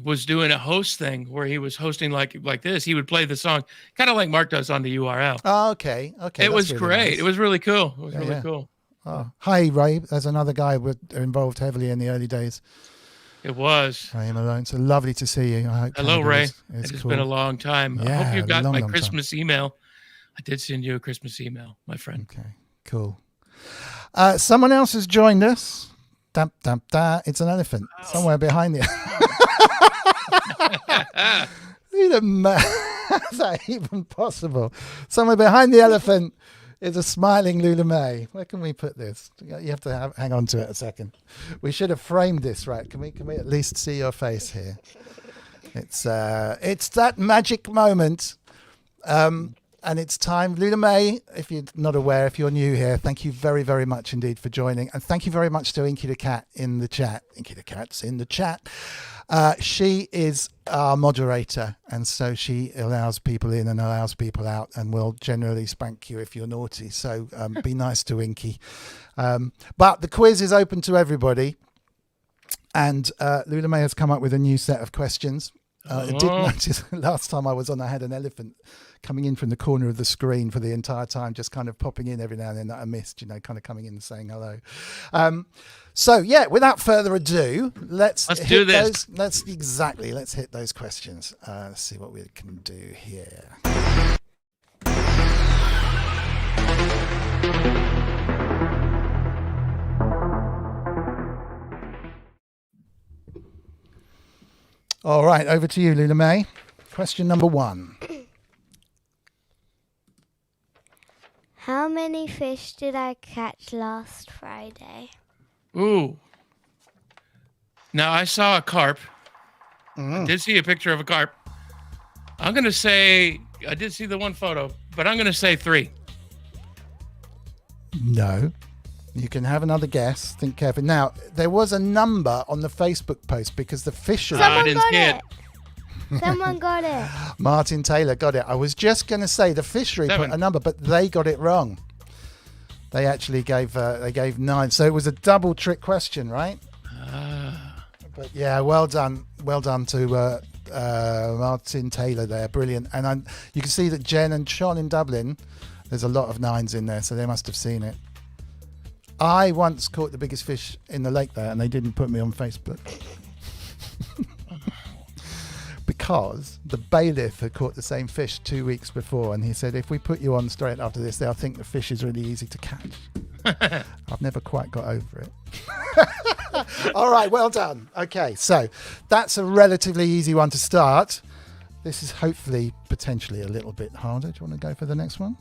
Was doing a host thing where he was hosting like this. He would play the song kind of like Mark does on the URL. Oh, okay. It was really great. Nice. It was really cool. It was really cool. Oh. Hi, Ray. There's another guy involved heavily in the early days. It was. Ray Malone. So lovely to see you. Hello, Ray. It's been a long time. Yeah, I hope you got my Christmas email. I did send you a Christmas email, my friend. Okay, cool. Someone else has joined us. It's an elephant somewhere behind you. Is that even possible? Somewhere behind the elephant is a smiling Lula May. Where can we put this? You have to hang on to it a second. We should have framed this right. Can we at least see your face here? It's that magic moment. And it's time. Lula May, if you're not aware, if you're new here, thank you very, very much indeed for joining. And thank you very much to Inky the Cat in the chat. Inky the Cat's in the chat. She is our moderator, and so she allows people in and allows people out, and will generally spank you if you're naughty. So be nice to Inky. But the quiz is open to everybody. And Lula May has come up with a new set of questions. I did notice last time I was on, I had an elephant coming in from the corner of the screen for the entire time, just kind of popping in every now and then that I missed, kind of coming in and saying hello. So yeah, without further ado, let's do this. Let's hit those questions. Let's see what we can do here. All right, over to you, Lula May. Question number 1. How many fish did I catch last Friday? Ooh. Now, I saw a carp. I did see a picture of a carp. I'm going to say, I did see the one photo, but I'm going to say 3. No. You can have another guess. Think carefully. Now, there was a number on the Facebook post because the fisherman... Someone got it. Someone got it. Martin Taylor got it. I was just going to say the fishery 7. put a number, but they got it wrong. They actually gave 9. So it was a double trick question, right? But yeah, well done to Martin Taylor there. Brilliant. And you can see that Jen and Sean in Dublin, there's a lot of 9s in there, so they must have seen it. I once caught the biggest fish in the lake there, and they didn't put me on Facebook. Because the bailiff had caught the same fish 2 weeks before, and he said, if we put you on straight after this, they'll think the fish is really easy to catch. I've never quite got over it. All right, well done. Okay, so that's a relatively easy one to start. This is hopefully potentially a little bit harder. Do you want to go for the next one?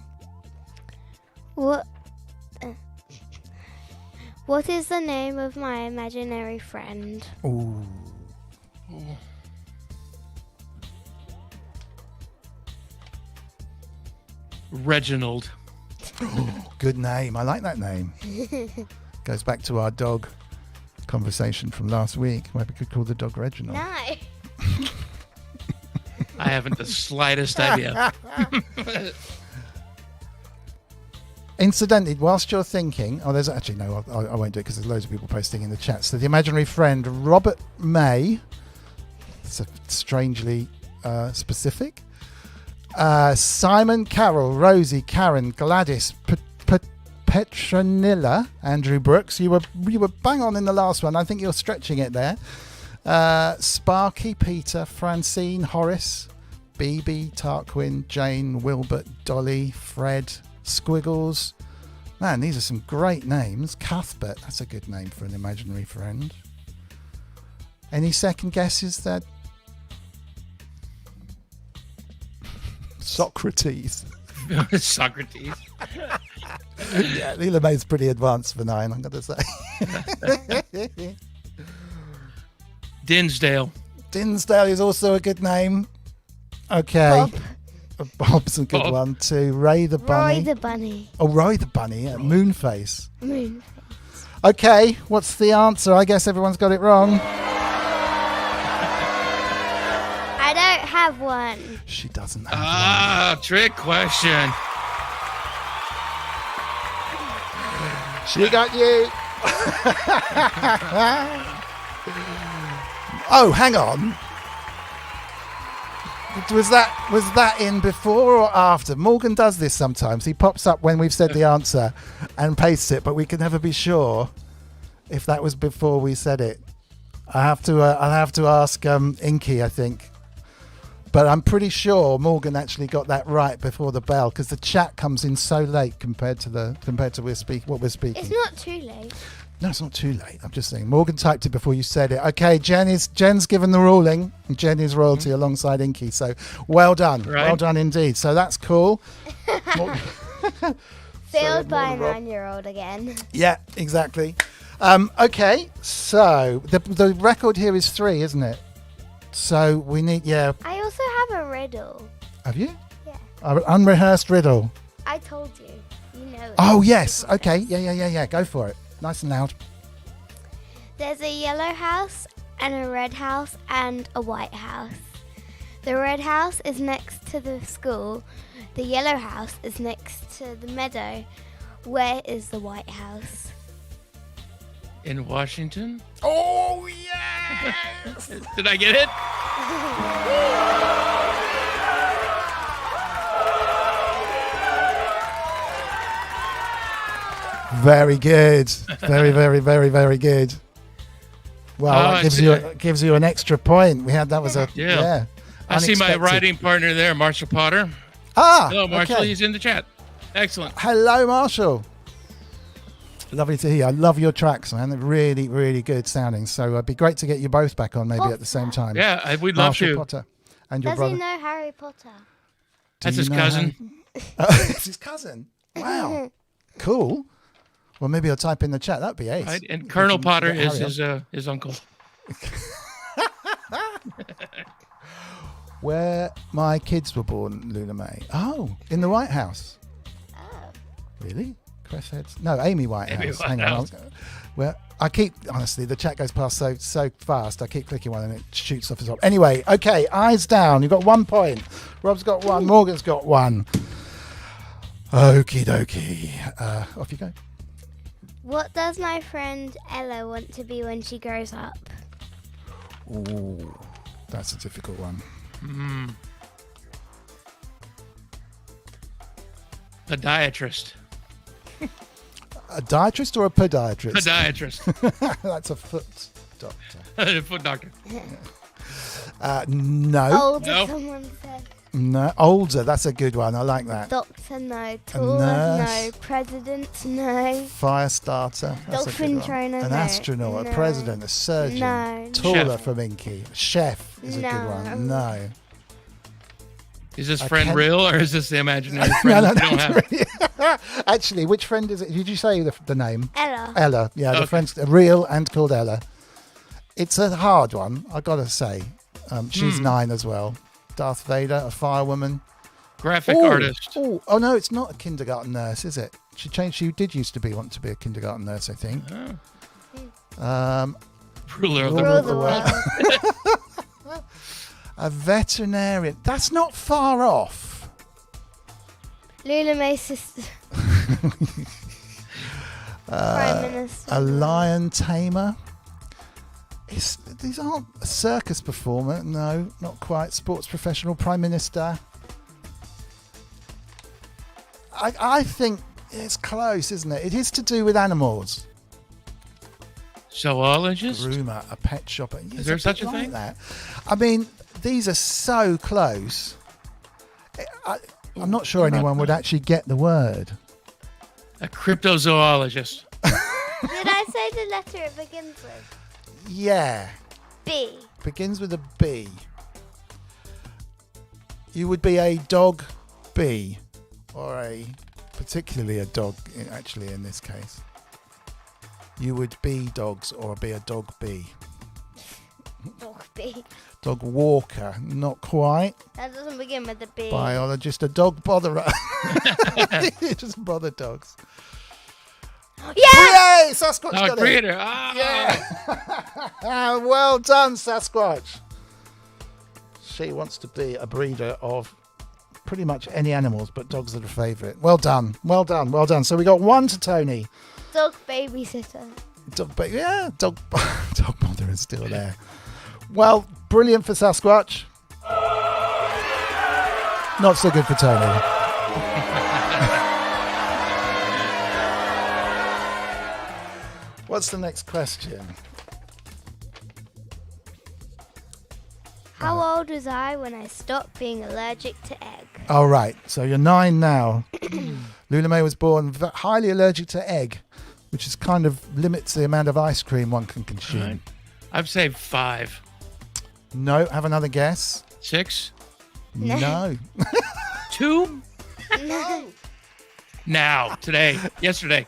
What is the name of my imaginary friend? Ooh. Reginald. Good name. I like that name. Goes back to our dog conversation from last week. Maybe we could call the dog Reginald. No. I haven't the slightest idea. Incidentally, whilst you're thinking, there's actually no, I won't do it because there's loads of people posting in the chat. So the imaginary friend, Robert May, It's strangely specific. Simon, Carol, Rosie, Karen, Gladys, Petronilla, Andrew Brooks. You were bang on in the last one. I think you're stretching it there. Sparky, Peter, Francine, Horace, BB, Tarquin, Jane, Wilbert, Dolly, Fred, Squiggles. Man, these are some great names. Cuthbert, that's a good name for an imaginary friend. Any second guesses there? Socrates. Socrates. Yeah, Leela May's pretty advanced for 9, I'm going to say. Dinsdale. Dinsdale is also a good name. Okay. Bob's a good Bob. one too. Ray the Bunny. Roy the bunny. Oh, Roy the Bunny. Yeah. Moonface. Moon. Okay, what's the answer? I guess everyone's got it wrong. I don't have one. She doesn't have one. Trick question. She got you. Oh, hang on. Was that in before or after? Morgan does this sometimes. He pops up when we've said the answer and pastes it, but we can never be sure if that was before we said it. I'll have to ask Inky, I think. But I'm pretty sure Morgan actually got that right before the bell because the chat comes in so late compared to what we're speaking. It's not too late. No, it's not too late. I'm just saying. Morgan typed it before you said it. Okay, Jen's given the ruling. And Jen is royalty alongside Inky. So well done. Right. Well done indeed. So that's cool. Failed by a 9-year-old again. Yeah, exactly. Okay, so the record here is 3, isn't it? So we need, yeah. I also have a riddle. Have you? Yeah. An unrehearsed riddle. I told you. You know it. Oh, yes. Okay. Yeah. Go for it. Nice and loud. There's a yellow house and a red house and a white house. The red house is next to the school. The yellow house is next to the meadow. Where is the white house? In Washington? Oh, yes! Did I get it? Very good. Very, very, very, very good. Well, that gives you an extra point. That was a yeah. I see my unexpected. writing partner there, Marshall Potter. Ah, Hello, Marshall. okay. He's in the chat. Excellent. Hello, Marshall. Lovely to hear. I love your tracks, man. They're really, really good sounding. So it'd be great to get you both back on maybe at the same time. Yeah, we'd love Marshall to. Potter and your Does brother. he know Harry Potter? That's his cousin. It's his cousin. Wow. Cool. Well, maybe I'll type in the chat. That'd be ace. Right? And Colonel Potter get is Harry his uncle. Where my kids were born, Luna May. Oh, in the White House. Oh. Really? Crest Heads? No, Amy Whitehouse. Amy Hang on. Whitehouse. Well, I keep, honestly, the chat goes past so fast. I keep clicking one and it shoots off as well. Anyway, okay, eyes down. You've got 1 point. Rob's got 1. Morgan's got 1. Okie dokie. Off you go. What does my friend Ella want to be when she grows up? Ooh, that's a difficult one. Podiatrist. A diatrist or a podiatrist? Podiatrist. That's a foot doctor. Foot doctor. No. Older, No. someone said. No. Older. That's a good one. I like that. Doctor, no. Taller, nurse. no. President, no. Fire starter. That's a Dolphin good one. trainer, An no. astronaut, No. a president, a surgeon. No. Taller Chef. from Inky. Chef is a good No. one. No. Is this I friend can't- real or is this the imaginary No, friend no, that we don't have? that's really- Actually, which friend is it? Did you say the name? Ella. Ella. Yeah, the Okay. friend's real and called Ella. It's a hard one, I gotta say. She's 9 as well. Darth Vader, a firewoman. Graphic Ooh, artist. ooh. Oh no, it's not a kindergarten nurse, is it? She changed. She did used to want to be a kindergarten nurse, I think. Ruler of the Rule world. the world. A veterinarian. That's not far off. Lula May's sister. Prime Minister. A lion tamer. These aren't a circus performer. No, not quite. Sports professional, prime minister. I think it's close, isn't it? It is to do with animals. Zoologist? Groomer, a pet shopper. Is there such a thing? That. I mean, these are so close. I'm not sure anyone would actually get the word. A cryptozoologist. Did I say the letter it begins with? Yeah. B. Begins with a B. You would be a dog bee. Or particularly a dog, actually, in this case. You would be dogs or be a dog bee. Dog B. Dog walker, not quite. That doesn't begin with a B. Biologist, a dog botherer. You just bother dogs. Yeah! Yay! Sasquatch Oh, got breeder. it. Oh. Yeah. Well done, Sasquatch. She wants to be a breeder of pretty much any animals, but dogs are her favourite. Well done. Well done. Well done. So we got 1 to Tony. Dog babysitter. Dog botherer is still there. Well, brilliant for Sasquatch. Not so good for Tony. What's the next question? How old was I when I stopped being allergic to egg? All right, so you're 9 now. Lula May was born highly allergic to egg, which is kind of limits the amount of ice cream one can consume. Right. I've saved 5. No, have another guess. 6? No. 2? No. Now. Today. Yesterday.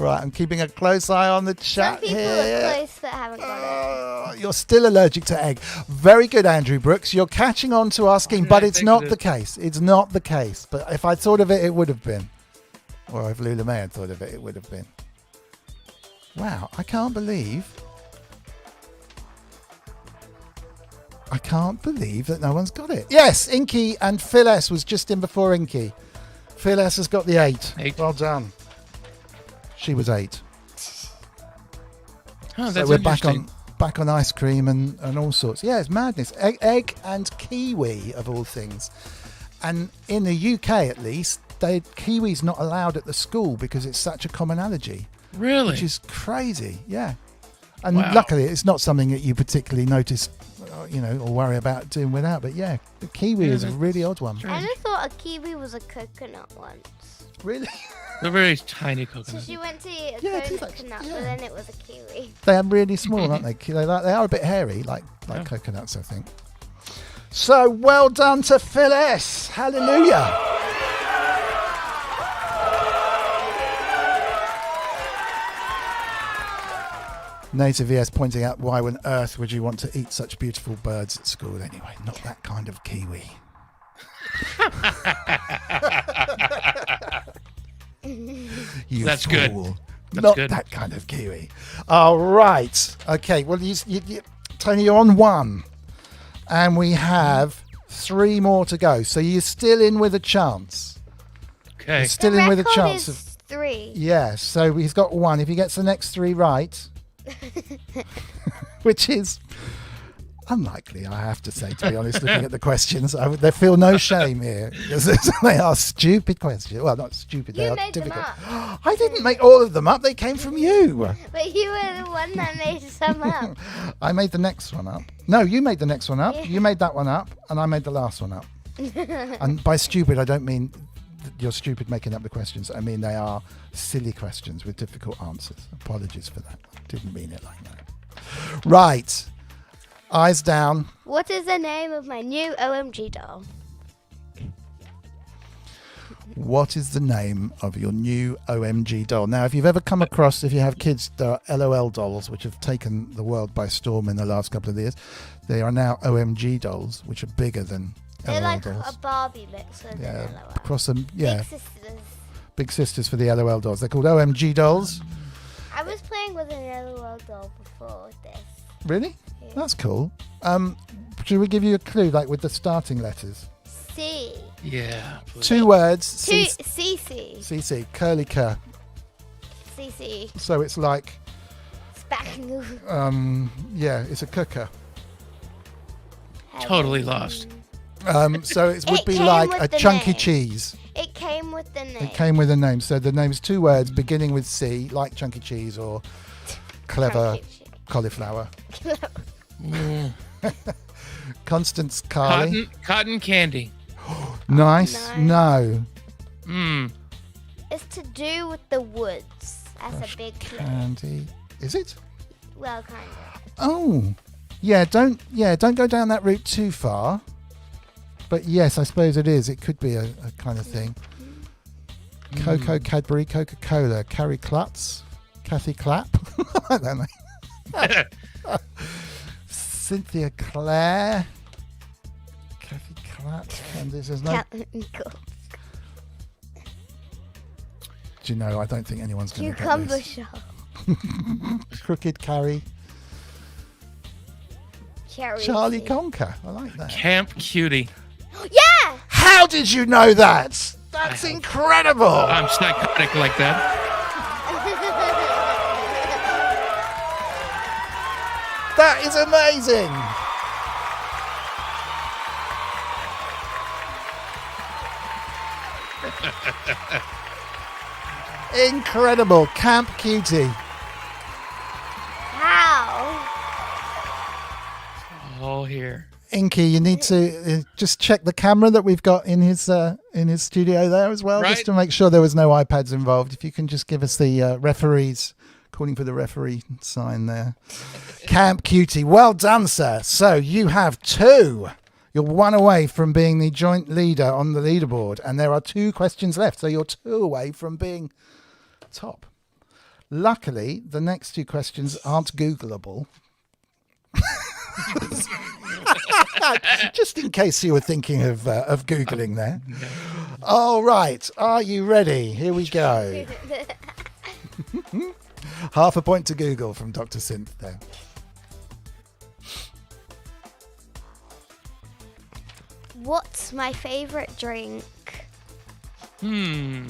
Right, I'm keeping a close eye on the chat Some people here. are close that haven't got it. You're still allergic to egg. Very good, Andrew Brooks. You're catching on to our scheme, but it's not the case. It's not the case. But if I'd thought of it, it would have been. Or if Lula May had thought of it, it would have been. Wow, I can't believe that no one's got it. Yes, Inky and Phil S was just in before Inky. Phil S has got the 8. 8. Well done. She was 8. Oh, that's So we're interesting. back on ice cream and all sorts. Yeah, it's madness. Egg and kiwi of all things. And in the UK at least, kiwi's not allowed at the school because it's such a common allergy. Really? Which is crazy. Yeah. And Wow. luckily it's not something that you particularly notice, or worry about doing without. But yeah, the kiwi is a really odd one. I just thought a kiwi was a coconut once. Really? They're very tiny So coconuts. she went to eat a Yeah, it is coconut, actually, but yeah. then it was a kiwi. They are really small, aren't they? They are a bit hairy, like Yeah. coconuts, I think. So well done to Phil S. Hallelujah. Native VS pointing out, why on earth would you want to eat such beautiful birds at school anyway? Not that kind of kiwi. You That's fool. good. That's Not good. that kind of kiwi. All right. Okay. Well, Tony, you're on 1, and we have 3 more to go. So you're still in with a chance. Okay. You're still the in with a record chance is of 3. yeah. So he's got 1. If he gets the next 3 right, which is unlikely, I have to say, to be honest, looking at the questions. They feel no shame here. They are stupid questions. Well, not stupid, they You are made them difficult. up. I didn't make all of them up. They came from you. But you were the one that made some up. I made the next one up. No, you made the next one up. Yeah. You made that one up, and I made the last one up. And by stupid, I don't mean you're stupid making up the questions. I mean they are silly questions with difficult answers. Apologies for that. Didn't mean it like that. Right. Eyes down. What is the name of my new OMG doll? What is the name of your new OMG doll? Now, if you've ever come across, if you have kids, there are LOL dolls, which have taken the world by storm in the last couple of years. They are now OMG dolls, which are bigger than They're LOL like dolls. a Barbie mix with Yeah, an LOL. across them. Yeah, Big sisters. big sisters for the LOL dolls. They're called OMG dolls. I was playing with an LOL doll before this. Really? Yeah. That's cool. Should we give you a clue, like with the starting letters? C. Yeah. please. 2 words. CC. CC. Curly cur. CC. So it's like Spaghetti. Yeah, it's a cooker. Totally lost. So it would It be came like with a the chunky name. cheese. It came with the name. It came with a name. So the name's 2 words beginning with C, like chunky cheese or clever cauliflower. Mm. Constance Carley. Cotton candy. Nice. No. Mm. It's to do with the woods. That's a big clue. Candy. Is it? Well, kind of. Oh. Yeah, don't go down that route too far. But yes, I suppose it is. It could be a kind of thing. Cocoa, Cadbury, Coca-Cola, Carrie Klutz, Kathy Clapp. I don't know. Cynthia Clare, Kathy Clapp. And this is no. Do you know? I don't think anyone's going to get Cucumber this. shop. Crooked Carrie. Cherry Charlie seed. Conker. I like that. Camp Cutie. Yeah! How did you know that? That's incredible. I'm psychotic like that. That is amazing. Incredible. Camp Cutie. How? All here. Inky, you need to just check the camera that we've got in his studio there as well, Right. just to make sure there was no iPads involved. If you can just give us the referees, calling for the referee sign there. Camp Cutie, well done, sir. So you have 2. You're 1 away from being the joint leader on the leaderboard, and there are 2 questions left. So you're 2 away from being top. Luckily, the next 2 questions aren't Googleable. Just in case you were thinking of Googling there. All right. Are you ready? Here we go. Half a point to Google from Dr. Synth there. What's my favourite drink? I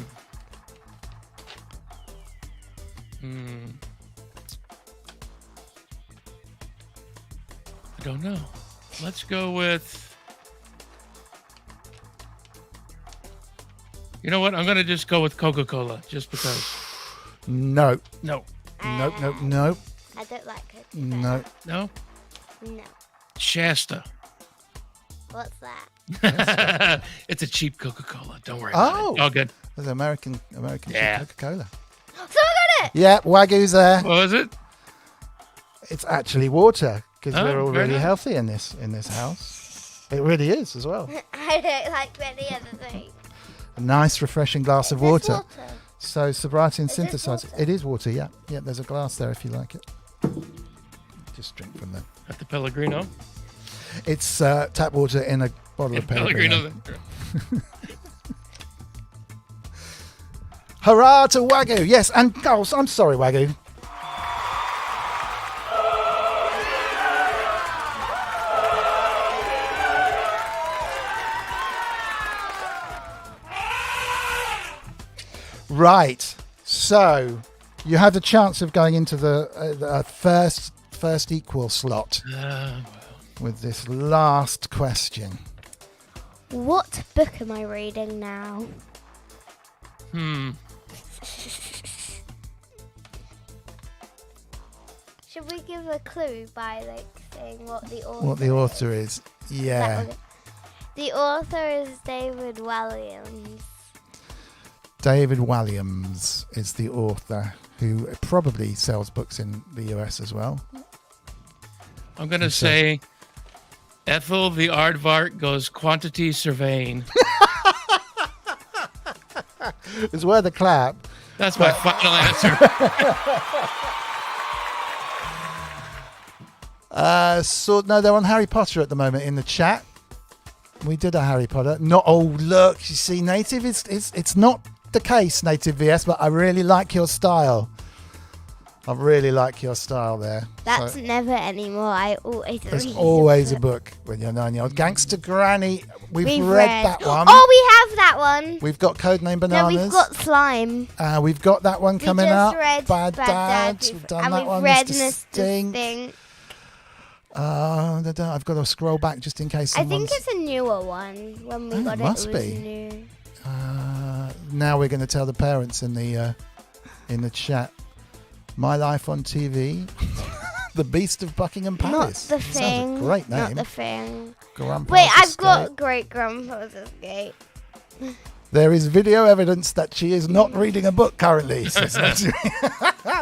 don't know. Let's go with. You know what? I'm gonna just go with Coca-Cola, just because. No. No. Nope. Nope. Nope. I don't like it. No. No. No. Shasta. What's that? It's a cheap Coca-Cola. Don't worry about Oh. it. All good. There's American Yeah. Coca-Cola. Someone got it! Yeah, Wagyu's there. What was it? It's actually water because Oh, we're all very really nice. healthy in this house. It really is as well. I don't like any other thing. A nice, refreshing glass of Is this water. So sobriety and Is this synthesizer. water? It is water. Yeah. Yeah. There's a glass there if you like it. Just drink from there. At the Pellegrino. It's tap water in a bottle of Pellegrino. Hurrah to Wagyu! Yes, and oh, I'm sorry, Wagyu. Right, so you have the chance of going into the first equal slot with this last question. What book am I reading now? Should we give a clue by saying what the author What the author is? Yeah. The author is David Williams. David Williams is the author who probably sells books in the US as well. I'm going to say Ethel the Aardvark goes quantity surveying. It's worth a clap. That's my final answer. So no, they're on Harry Potter at the moment in the chat. We did a Harry Potter. Not look, you see, Native it's not the case, Native VS, but I really like your style. I really like your style there. That's So never anymore. I always there's read always the a book when you're 9-year-old. Gangster Granny. We've We've read that one. Oh, we have that one. We've got Codename No, Bananas. we've got Slime. We've got that one coming we just up. read Bad Dad. We've- We've done and that we've one. read Mr. Stink. Stink. I've got to scroll back just in case I think someone's... it's a newer one. When we Oh, got must it, it was be. new. Now we're going to tell the parents in the chat. My Life on TV. The Beast of Buckingham Palace. Not the Sounds thing. a great name. Not the thing. Grandpa's Wait, I've Escape. got Great Grandpa's Escape. There is video evidence that she is not reading a book currently. says Nancy.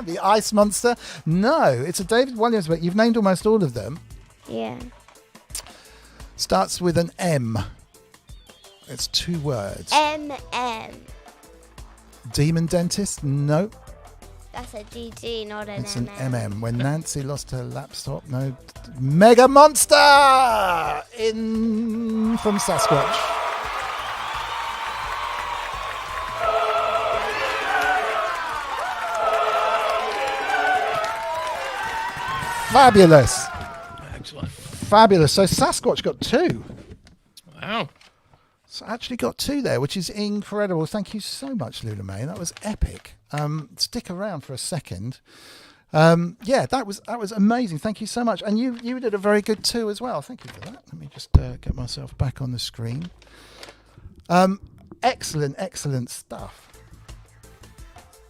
The Ice Monster. No, it's a David Williams book. You've named almost all of them. Yeah. Starts with an M. It's 2 words. M. Demon Dentist? No. That's a GG, not an It's an MM. MM. When Nancy lost her laptop? No. Mega Monster! In from Sasquatch. Fabulous. Excellent. Fabulous. So Sasquatch got 2. Wow. So actually got 2 there, which is incredible. Thank you so much, Lula May. That was epic. Stick around for a second. Yeah, that was amazing. Thank you so much. And you did a very good 2 as well. Thank you for that. Let me just get myself back on the screen. Excellent stuff.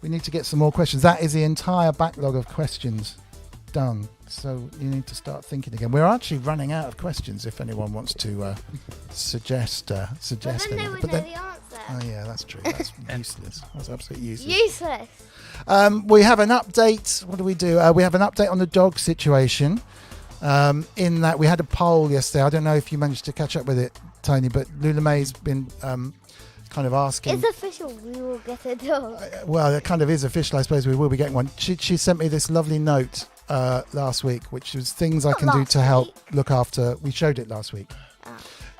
We need to get some more questions. That is the entire backlog of questions done. So you need to start thinking again. We're actually running out of questions. If anyone wants to suggest But then they anything. would But know then- the answer. oh yeah, that's true. That's useless. That's absolutely useless. Useless. We have an update. What do? We have an update on the dog situation. In that we had a poll yesterday. I don't know if you managed to catch up with it, Tony, but Lula May's been kind of asking. It's official. We will get a dog. Well, it kind of is official. I suppose we will be getting one. She sent me this lovely note last week, which was things I can do to help look after. We showed it last week.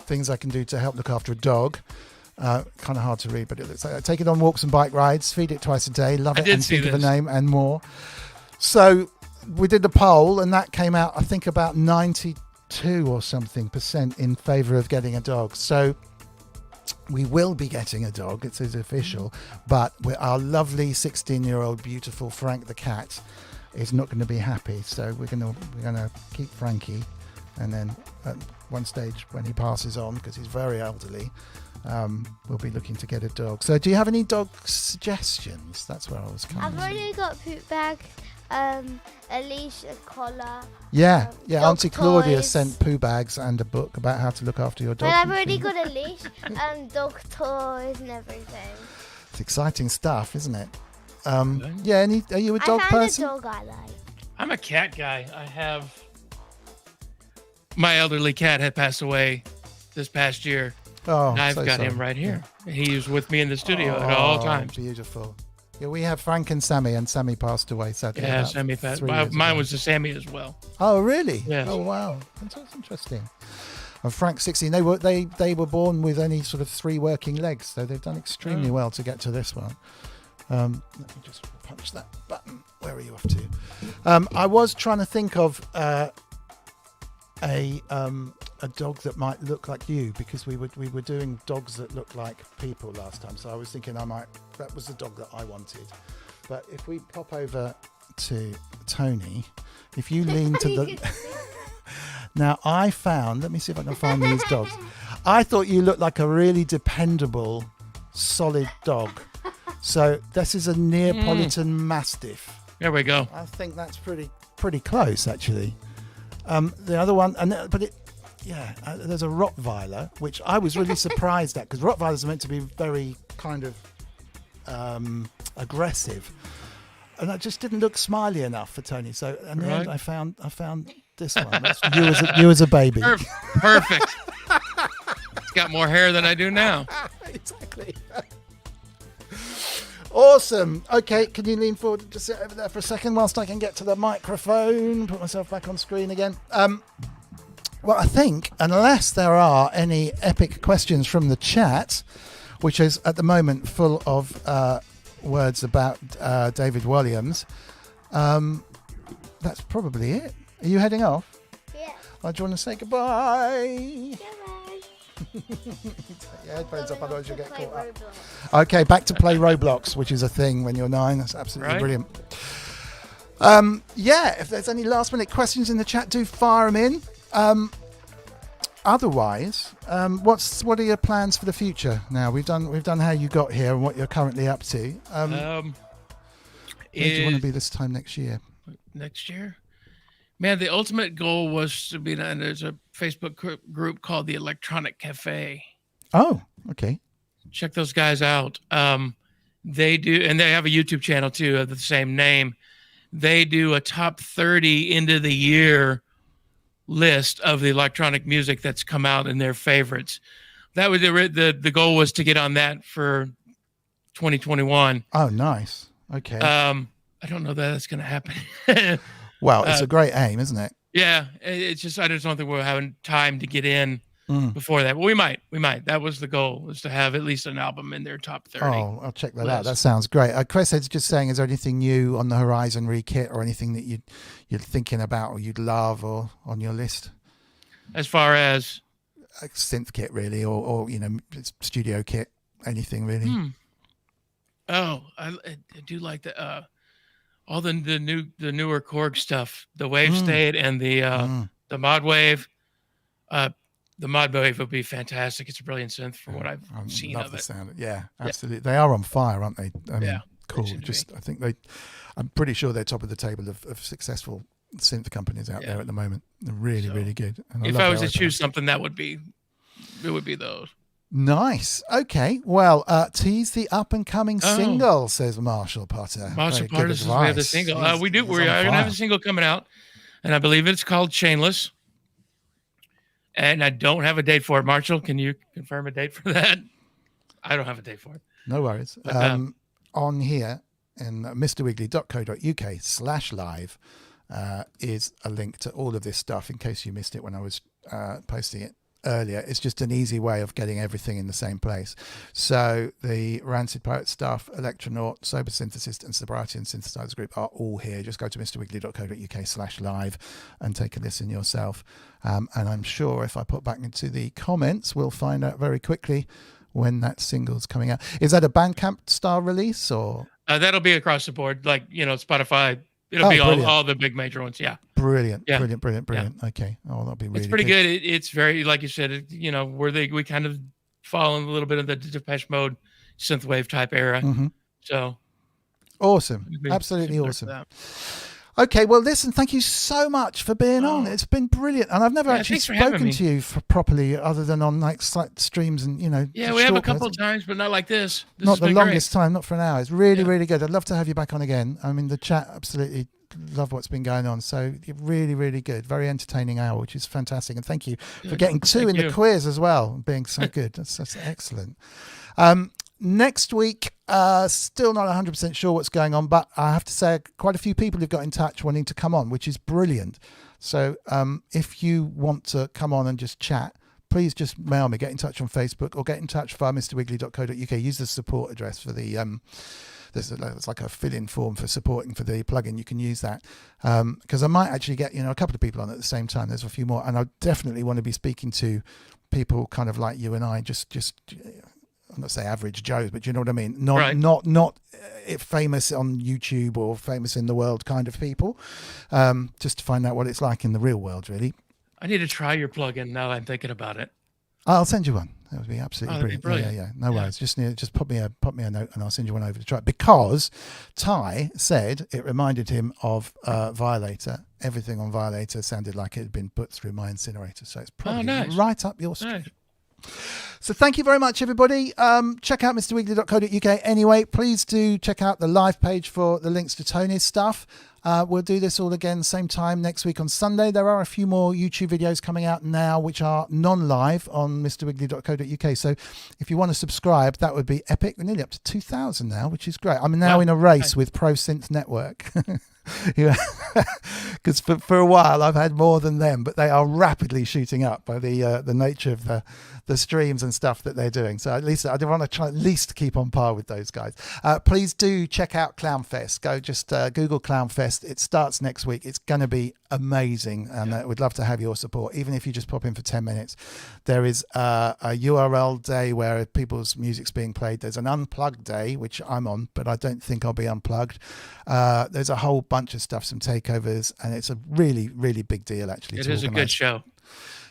Things I can do to help look after a dog. Kind of hard to read, but it looks like take it on walks and bike rides, feed it twice a day, love it, and think of a name and more. So we did the poll, and that came out, I think, about 92 or something % in favour of getting a dog. So we will be getting a dog. It says official, but our lovely 16-year-old beautiful Frank the cat is not going to be happy. So we're gonna keep Frankie, and then at one stage when he passes on, because he's very elderly, we'll be looking to get a dog. So do you have any dog suggestions? That's where I was coming I've to. already got poop bag, a leash, a collar. Yeah, dog Auntie Claudia toys. sent poo bags and a book about how to look after your dog. But I've already got a leash, dog toys and everything. It's exciting stuff, isn't it? Yeah, are you a dog I found person? a dog I like. I'm a cat guy. My elderly cat had passed away this past year. Oh, And I've so got sorry. him right here. He was with me in the studio at all times. Beautiful. Yeah, we have Frank and Sammy, and Sammy passed away sadly. Yeah, about Sammy passed. 3 years Mine ago. was a Sammy as well. Oh, really? Yes. Oh, wow. That's interesting. And Frank's 16. They were born with only sort of 3 working legs, so they've done extremely well to get to this one. Let me just punch that button. Where are you off to? I was trying to think of a dog that might look like you, because we were doing dogs that look like people last time. So I was thinking that was the dog that I wanted. But if we pop over to Tony, if you lean to the now I found, let me see if I can find these dogs. I thought you looked like a really dependable, solid dog. So this is a Neapolitan Mastiff. There we go. I think that's pretty close, actually. The other one, there's a Rottweiler, which I was really surprised at, because Rottweilers are meant to be very kind of aggressive, and that just didn't look smiley enough for Tony. So in the end, I found this one. That's you as a baby. Perfect. It's got more hair than I do now. Exactly. Awesome. Okay, can you lean forward and just sit over there for a second whilst I can get to the microphone, put myself back on screen again? Well, I think, unless there are any epic questions from the chat, which is at the moment full of words about David Williams, That's probably it. Are you heading off? Yeah. Oh, do you want to say goodbye? Bye. Take your headphones up, otherwise you'll get Play caught up. Roblox. Okay, back to play Roblox, which is a thing when you're 9. That's absolutely Right. brilliant. Yeah, if there's any last minute questions in the chat, do fire them in. Otherwise, what are your plans for the future now? We've done how you got here and what you're currently up to. Where do you want to be this time next year? Next year? Man, the ultimate goal was to be, and there's a Facebook group called the Electronic Cafe. Oh, okay. Check those guys out. They do, and they have a YouTube channel too of the same name. They do a top 30 end of the year list of the electronic music that's come out and their favorites. That was the goal was to get on that for 2021. Oh, nice. Okay. I don't know that that's going to happen. Well, it's a great aim, isn't it? Yeah, it's just I just don't think we're having time to get in before that. But we might. That was the goal, was to have at least an album in their top 30. Oh, I'll check that out. That sounds great. Chris is just saying, is there anything new on the horizon re-kit or anything that you're thinking about or you'd love or on your list? As far as A synth kit, really, or studio kit, anything really. Oh, I do like the all the newer Korg stuff, the Wave State and the Mod Wave. The Mod Wave would be fantastic. It's a brilliant synth for what I've seen love of the it. sound. Yeah, absolutely. They are on fire, aren't they? I mean, Yeah, cool. they seem to Just I think I'm pretty sure they're top of the table of successful synth companies out there at the moment. They're really, really good. And If love I was their to choose opener. something, it would be those. Nice. Okay. Well, tease the up and coming single, says Marshall Potter. Marshall Very good Potter says we have the advice. single. He's We do. on We are going to fire. have a single coming out, and I believe it's called Chainless. And I don't have a date for it. Marshall, can you confirm a date for that? I don't have a date for it. No worries. But, on here in mrwiggly.co.uk/live is a link to all of this stuff in case you missed it when I was posting it earlier. It's just an easy way of getting everything in the same place. So the Rancid Poet stuff, Electronaut, Sober Synthesist and Sobriety and Synthesizer Group are all here. Just go to mrwiggly.co.uk/live and take a listen yourself. And I'm sure if I put back into the comments, we'll find out very quickly when that single's coming out. Is that a Bandcamp style release or? that'll be across the board, like Spotify. It'll be all the big major ones. Yeah. Brilliant. Yeah. Brilliant. Okay. Oh, that'll be really It's pretty good. It's very, like you said, we kind of fall in a little bit of the Depeche Mode synthwave type era. So awesome. Absolutely awesome. Okay, well, listen, thank you so much for being on. It's been brilliant. And I've never actually spoken to you properly other than on like streams and, Yeah, we have a couple of times, but not like this. Not the longest time, not for an hour. It's really, really good. I'd love to have you back on again. I mean, the chat absolutely love what's been going on. So really, really good. Very entertaining hour, which is fantastic. And thank you for getting 2 in the quiz as well, being so good. That's excellent. Next week, still not 100% sure what's going on, but I have to say quite a few people have got in touch wanting to come on, which is brilliant. So if you want to come on and just chat, please just mail me, get in touch on Facebook or get in touch via mrwiggly.co.uk. Use the support address for the there's like a fill-in form for supporting for the plugin. You can use that because I might actually get a couple of people on at the same time. There's a few more, and I definitely want to be speaking to people kind of like you and I, just I'm not saying average Joes, but you know what I mean. Not famous on YouTube or famous in the world kind of people. Just to find out what it's like in the real world, really. I need to try your plugin now that I'm thinking about it. I'll send you one. That would be absolutely brilliant. Brilliant. Yeah. No worries. Just put me a note and I'll send you one over to try. Because Ty said it reminded him of Violator. Everything on Violator sounded like it had been put through my incinerator. So it's probably right up your street. Nice. So thank you very much, everybody. Check out mrwiggly.co.uk anyway. Please do check out the live page for the links to Tony's stuff. We'll do this all again same time next week on Sunday. There are a few more YouTube videos coming out now which are non-live on mrwiggly.co.uk. So if you want to subscribe, that would be epic. We're nearly up to 2,000 now, which is great. I'm now in a race with Pro Synth Network. Because for a while I've had more than them, but they are rapidly shooting up by the nature of the streams and stuff that they're doing. So at least I want to try at least keep on par with those guys. Please do check out Clownfest. Go just Google Clownfest. It starts next week. It's going to be amazing, and we'd love to have your support, even if you just pop in for 10 minutes. There is a URL day where people's music's being played. There's an unplugged day, which I'm on, but I don't think I'll be unplugged. There's a whole bunch of stuff, some takeovers, and it's a really, really big deal, actually. It is a good show.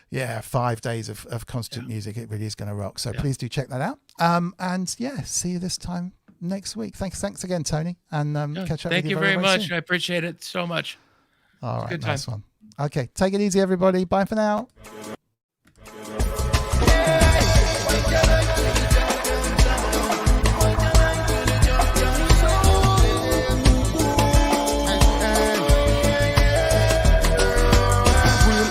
Yeah, 5 days of constant music. It really is going to rock. So please do check that out. And yeah, see you this time next week. Thanks again, Tony. And catch up with you. Thank you very much. Soon. I appreciate it so much. All right, good nice time. one. Okay, take it easy, everybody. Bye for now.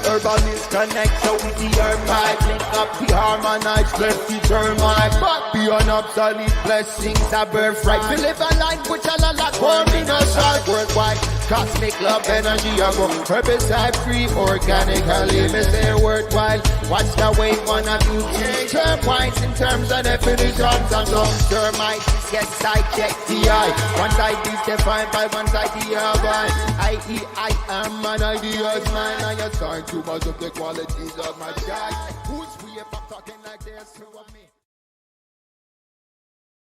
Urbanist connect so with the hermite. Link up the harmonized, left the termite. But beyond obsolete blessings, a birthright. We live a life which a lot for me, no short worldwide. Cosmic love energy, I go herbicide free, organically, me say worthwhile. Watch the way one of you take term points in terms of definitions and long termites. Yes, I check the eye. One side is defined by one side the other. I.e. I am an idea's man. I assign too much of the qualities of my guy. Who's we if I'm talking like this? Who of me?